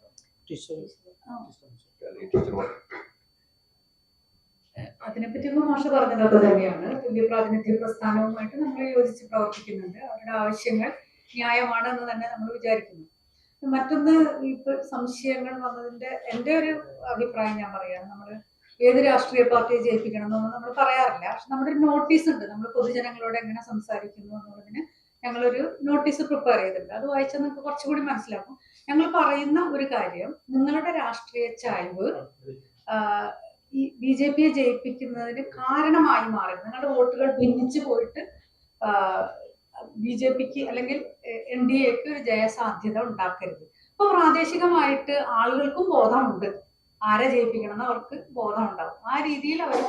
അതിനെപ്പറ്റി മാഷ് പറഞ്ഞതൊക്കെ തന്നെയാണ്. തുല്യ പ്രാതിനിധ്യ പ്രസ്ഥാനവുമായിട്ട് നമ്മൾ യോജിച്ച് പ്രവർത്തിക്കുന്നുണ്ട്. അവരുടെ ആവശ്യങ്ങൾ ന്യായമാണെന്ന് തന്നെ നമ്മൾ വിചാരിക്കുന്നു. മറ്റൊന്ന്, ഇപ്പൊ സംശയങ്ങൾ വന്നതിന്റെ എൻ്റെ ഒരു അഭിപ്രായം ഞാൻ പറയാണ്. നമ്മൾ ഏത് രാഷ്ട്രീയ പാർട്ടിയെ ജയിപ്പിക്കണം എന്നൊന്നും നമ്മൾ പറയാറില്ല. പക്ഷെ നമ്മുടെ ഒരു നോട്ടീസ് ഉണ്ട്, നമ്മൾ പൊതുജനങ്ങളോട് എങ്ങനെ സംസാരിക്കുന്നു എന്നുള്ളതിന് ഞങ്ങളൊരു നോട്ടീസ് പ്രിപ്പയർ ചെയ്തിട്ടുണ്ട്. അത് വായിച്ചാൽ നിങ്ങൾക്ക് കുറച്ചുകൂടി മനസ്സിലാക്കും. ഞങ്ങൾ പറയുന്ന ഒരു കാര്യം, നിങ്ങളുടെ രാഷ്ട്രീയ ചായ്വ് ഈ BJP ജയിപ്പിക്കുന്നതിന് കാരണമായി മാറരുത്. നിങ്ങളുടെ വോട്ടുകൾ ഭിന്നിച്ചു പോയിട്ട് BJPക്ക് അല്ലെങ്കിൽ NDAക്ക് ഒരു ജയസാധ്യത ഉണ്ടാക്കരുത്. അപ്പൊ പ്രാദേശികമായിട്ട് ആളുകൾക്കും ബോധമുണ്ട് ആരെ ജയിപ്പിക്കണം എന്ന്, അവർക്ക് ബോധം ഉണ്ടാവും. ആ രീതിയിൽ അവർ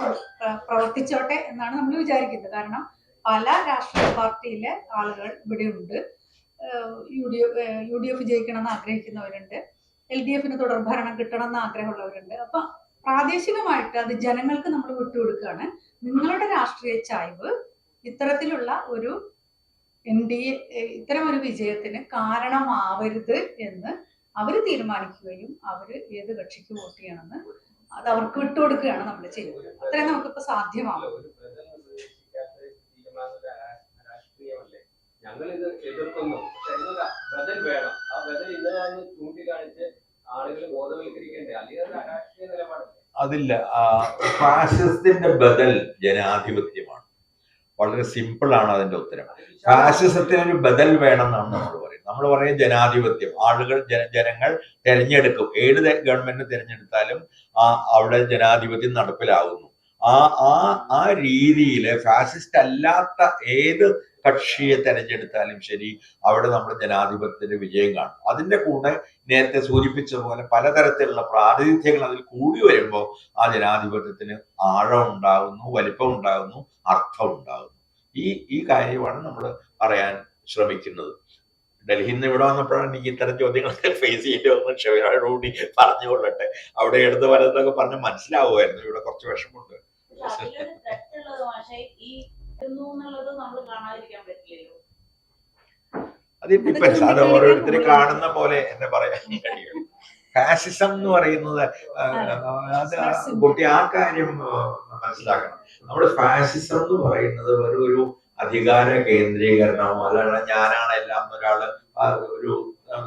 പ്രവർത്തിച്ചോട്ടെ എന്നാണ് നമ്മൾ വിചാരിക്കുന്നത്. കാരണം പല രാഷ്ട്രീയ പാർട്ടിയിലെ ആളുകൾ ഇവിടെയുണ്ട്. UDF ജയിക്കണം എന്ന് ആഗ്രഹിക്കുന്നവരുണ്ട്, LDFന് തുടർഭരണം കിട്ടണം എന്ന് ആഗ്രഹമുള്ളവരുണ്ട്. അപ്പൊ പ്രാദേശികമായിട്ട് അത് ജനങ്ങൾക്ക് നമ്മൾ വിട്ടുകൊടുക്കുകയാണ്. നിങ്ങളുടെ രാഷ്ട്രീയ ചായ്വ് ഇത്തരത്തിലുള്ള ഒരു NDA ഇത്തരം ഒരു വിജയത്തിന് കാരണമാവരുത് എന്ന് അവർ തീരുമാനിക്കുകയും അവര് ഏത് കക്ഷിക്ക് വോട്ട് ചെയ്യണമെന്ന് അത് അവർക്ക് വിട്ടുകൊടുക്കുകയാണ് നമ്മൾ ചെയ്യുന്നത്. അത്രയും നമുക്കിപ്പോ സാധ്യമാവും. ഞങ്ങൾ ഇത് എതിർക്കുന്നു, ബദൽ വേണം. ആ ബദൽ ഇന്നതാണെന്ന് ചൂണ്ടിക്കാണിച്ച് ആളുകൾ ബോധവൽക്കരിക്കേണ്ടത്, അല്ലെങ്കിൽ അത് രാഷ്ട്രീയ നിലപാടല്ലേ? അതില്ല. ഫാസിസത്തിന്റെ ബദൽ ജനാധിപത്യമാണ്. വളരെ സിമ്പിൾ ആണ് അതിന്റെ ഉത്തരം. ഫാസിസത്തിനൊരു ബദൽ വേണം എന്നാണ് നമ്മൾ പറയുന്നത്. നമ്മൾ പറയും ജനാധിപത്യം. ആളുകൾ ജനങ്ങൾ തെരഞ്ഞെടുക്കും. ഏത് ഗവൺമെന്റ് തിരഞ്ഞെടുത്താലും അവിടെ ജനാധിപത്യം നടപ്പിലാകുന്നു. ആ രീതിയിൽ ഫാസിസ്റ്റ് അല്ലാത്ത ഏത് കക്ഷിയെ തെരഞ്ഞെടുത്താലും ശരി, അവിടെ നമ്മൾ ജനാധിപത്യത്തിന്റെ വിജയം കാണും. അതിന്റെ കൂടെ നേരത്തെ സൂചിപ്പിച്ച പോലെ പലതരത്തിലുള്ള പ്രാതിനിധ്യങ്ങൾ അതിൽ കൂടി വരുമ്പോൾ ആ ജനാധിപത്യത്തിന് ആഴം ഉണ്ടാകുന്നു, വലിപ്പം ഉണ്ടാകുന്നു, അർത്ഥം ഉണ്ടാകുന്നു. ഈ കാര്യമാണ് നമ്മൾ പറയാൻ ശ്രമിക്കുന്നത്. ഡൽഹിയിൽ നിന്ന് ഇവിടെ വന്നപ്പോഴാണ് എനിക്ക് ഇത്തരം ചോദ്യങ്ങളൊക്കെ ഫേസ് ചെയ്യേണ്ടി വന്നു. ക്ഷമയോടുകൂടി പറഞ്ഞുകൊള്ളട്ടെ. അവിടെ എടുത്ത് വലതൊക്കെ പറഞ്ഞ് മനസ്സിലാവുമായിരുന്നു. ഇവിടെ കുറച്ച് വിഷമമുണ്ട്. അത് ഡിപ്പെൻസ്. അത് ഓരോരുത്തർ കാണുന്ന പോലെ എന്താ പറയാൻ കഴിയും. ഫാസിസം എന്ന് പറയുന്നത് അത് കുട്ടി ആ കാര്യം മനസ്സിലാക്കണം. നമ്മുടെ ഫാസിസം എന്ന് പറയുന്നത് ഒരു അധികാര കേന്ദ്രീകരണമോ അല്ലാതെ ഞാനാണ് എല്ലാം ഒരാള്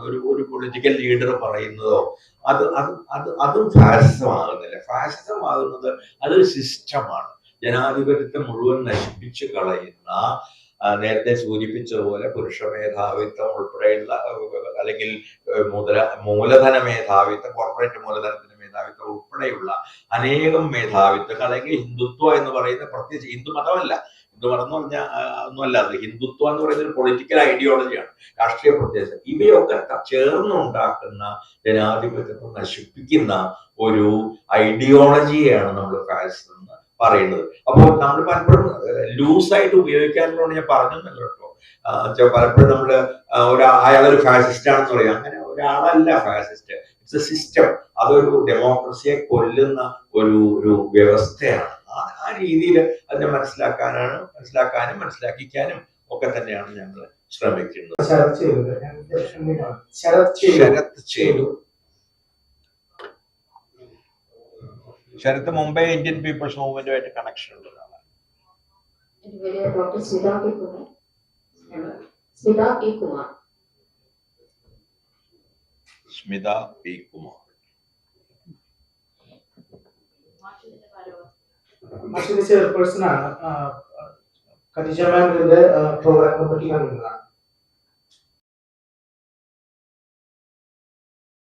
ഒരു പൊളിറ്റിക്കൽ ലീഡർ പറയുന്നതോ അതും ഫാസിസം ആകുന്നില്ല. ഫാസിസം ആകുന്നത് അതൊരു സിസ്റ്റമാണ്. ജനാധിപത്യത്തെ മുഴുവൻ നശിപ്പിച്ചു കളയുന്ന, നേരത്തെ സൂചിപ്പിച്ചതുപോലെ പുരുഷ മേധാവിത്വം ഉൾപ്പെടെയുള്ള അല്ലെങ്കിൽ മൂലധന മേധാവിത്വം, കോർപ്പറേറ്റ് മൂലധനത്തിന്റെ മേധാവിത്വം ഉൾപ്പെടെയുള്ള അനേകം മേധാവിത്വങ്ങൾ, അല്ലെങ്കിൽ ഹിന്ദുത്വം എന്ന് പറയുന്ന പ്രത്യേകിച്ച് ഹിന്ദു മതമല്ല, ഹിന്ദു മതം എന്ന് പറഞ്ഞാൽ ഒന്നുമല്ല, അത് ഹിന്ദുത്വം എന്ന് പറയുന്ന ഒരു പൊളിറ്റിക്കൽ ഐഡിയോളജിയാണ്, രാഷ്ട്രീയ പ്രത്യയം. ഇവയൊക്കെ ചേർന്നുണ്ടാക്കുന്ന ജനാധിപത്യത്തെ നശിപ്പിക്കുന്ന ഒരു ഐഡിയോളജിയാണ് നമ്മൾ ഫാസിസം എന്ന് പറയുന്നത്. അപ്പോൾ നമ്മൾ പലപ്പോഴും ലൂസായിട്ട് ഉപയോഗിക്കാറുള്ളതാണ്. ഞാൻ പറഞ്ഞല്ലോ കേട്ടോ, പലപ്പോഴും നമ്മള് അയാളൊരു ഫാസിസ്റ്റ് ആണെന്ന് പറയാം. അങ്ങനെ ഒരാളല്ല ഫാസിസ്റ്റ്, ഇറ്റ്സ് എ സിസ്റ്റം. അതൊരു ഡെമോക്രസിയെ കൊല്ലുന്ന ഒരു വ്യവസ്ഥയാണ്. ആ രീതിയിൽ അതിനെ മനസ്സിലാക്കാനും മനസ്സിലാക്കിക്കാനും ഒക്കെ തന്നെയാണ് ഞങ്ങൾ ശ്രമിക്കുന്നത്. ശരത്ത് മുംബൈ ഇന്ത്യൻ പീപ്പിൾസ് മൂവ്മെന്റുമായിട്ട് കണക്ഷൻ ഉള്ള ഒരാളാണ്. Doctor Smitha P Kumar. Chairperson ആണ്. ഖദീജ മാമിന്റെ പ്രോഗ്രാം കമ്മിറ്റി അംഗങ്ങളാണ്.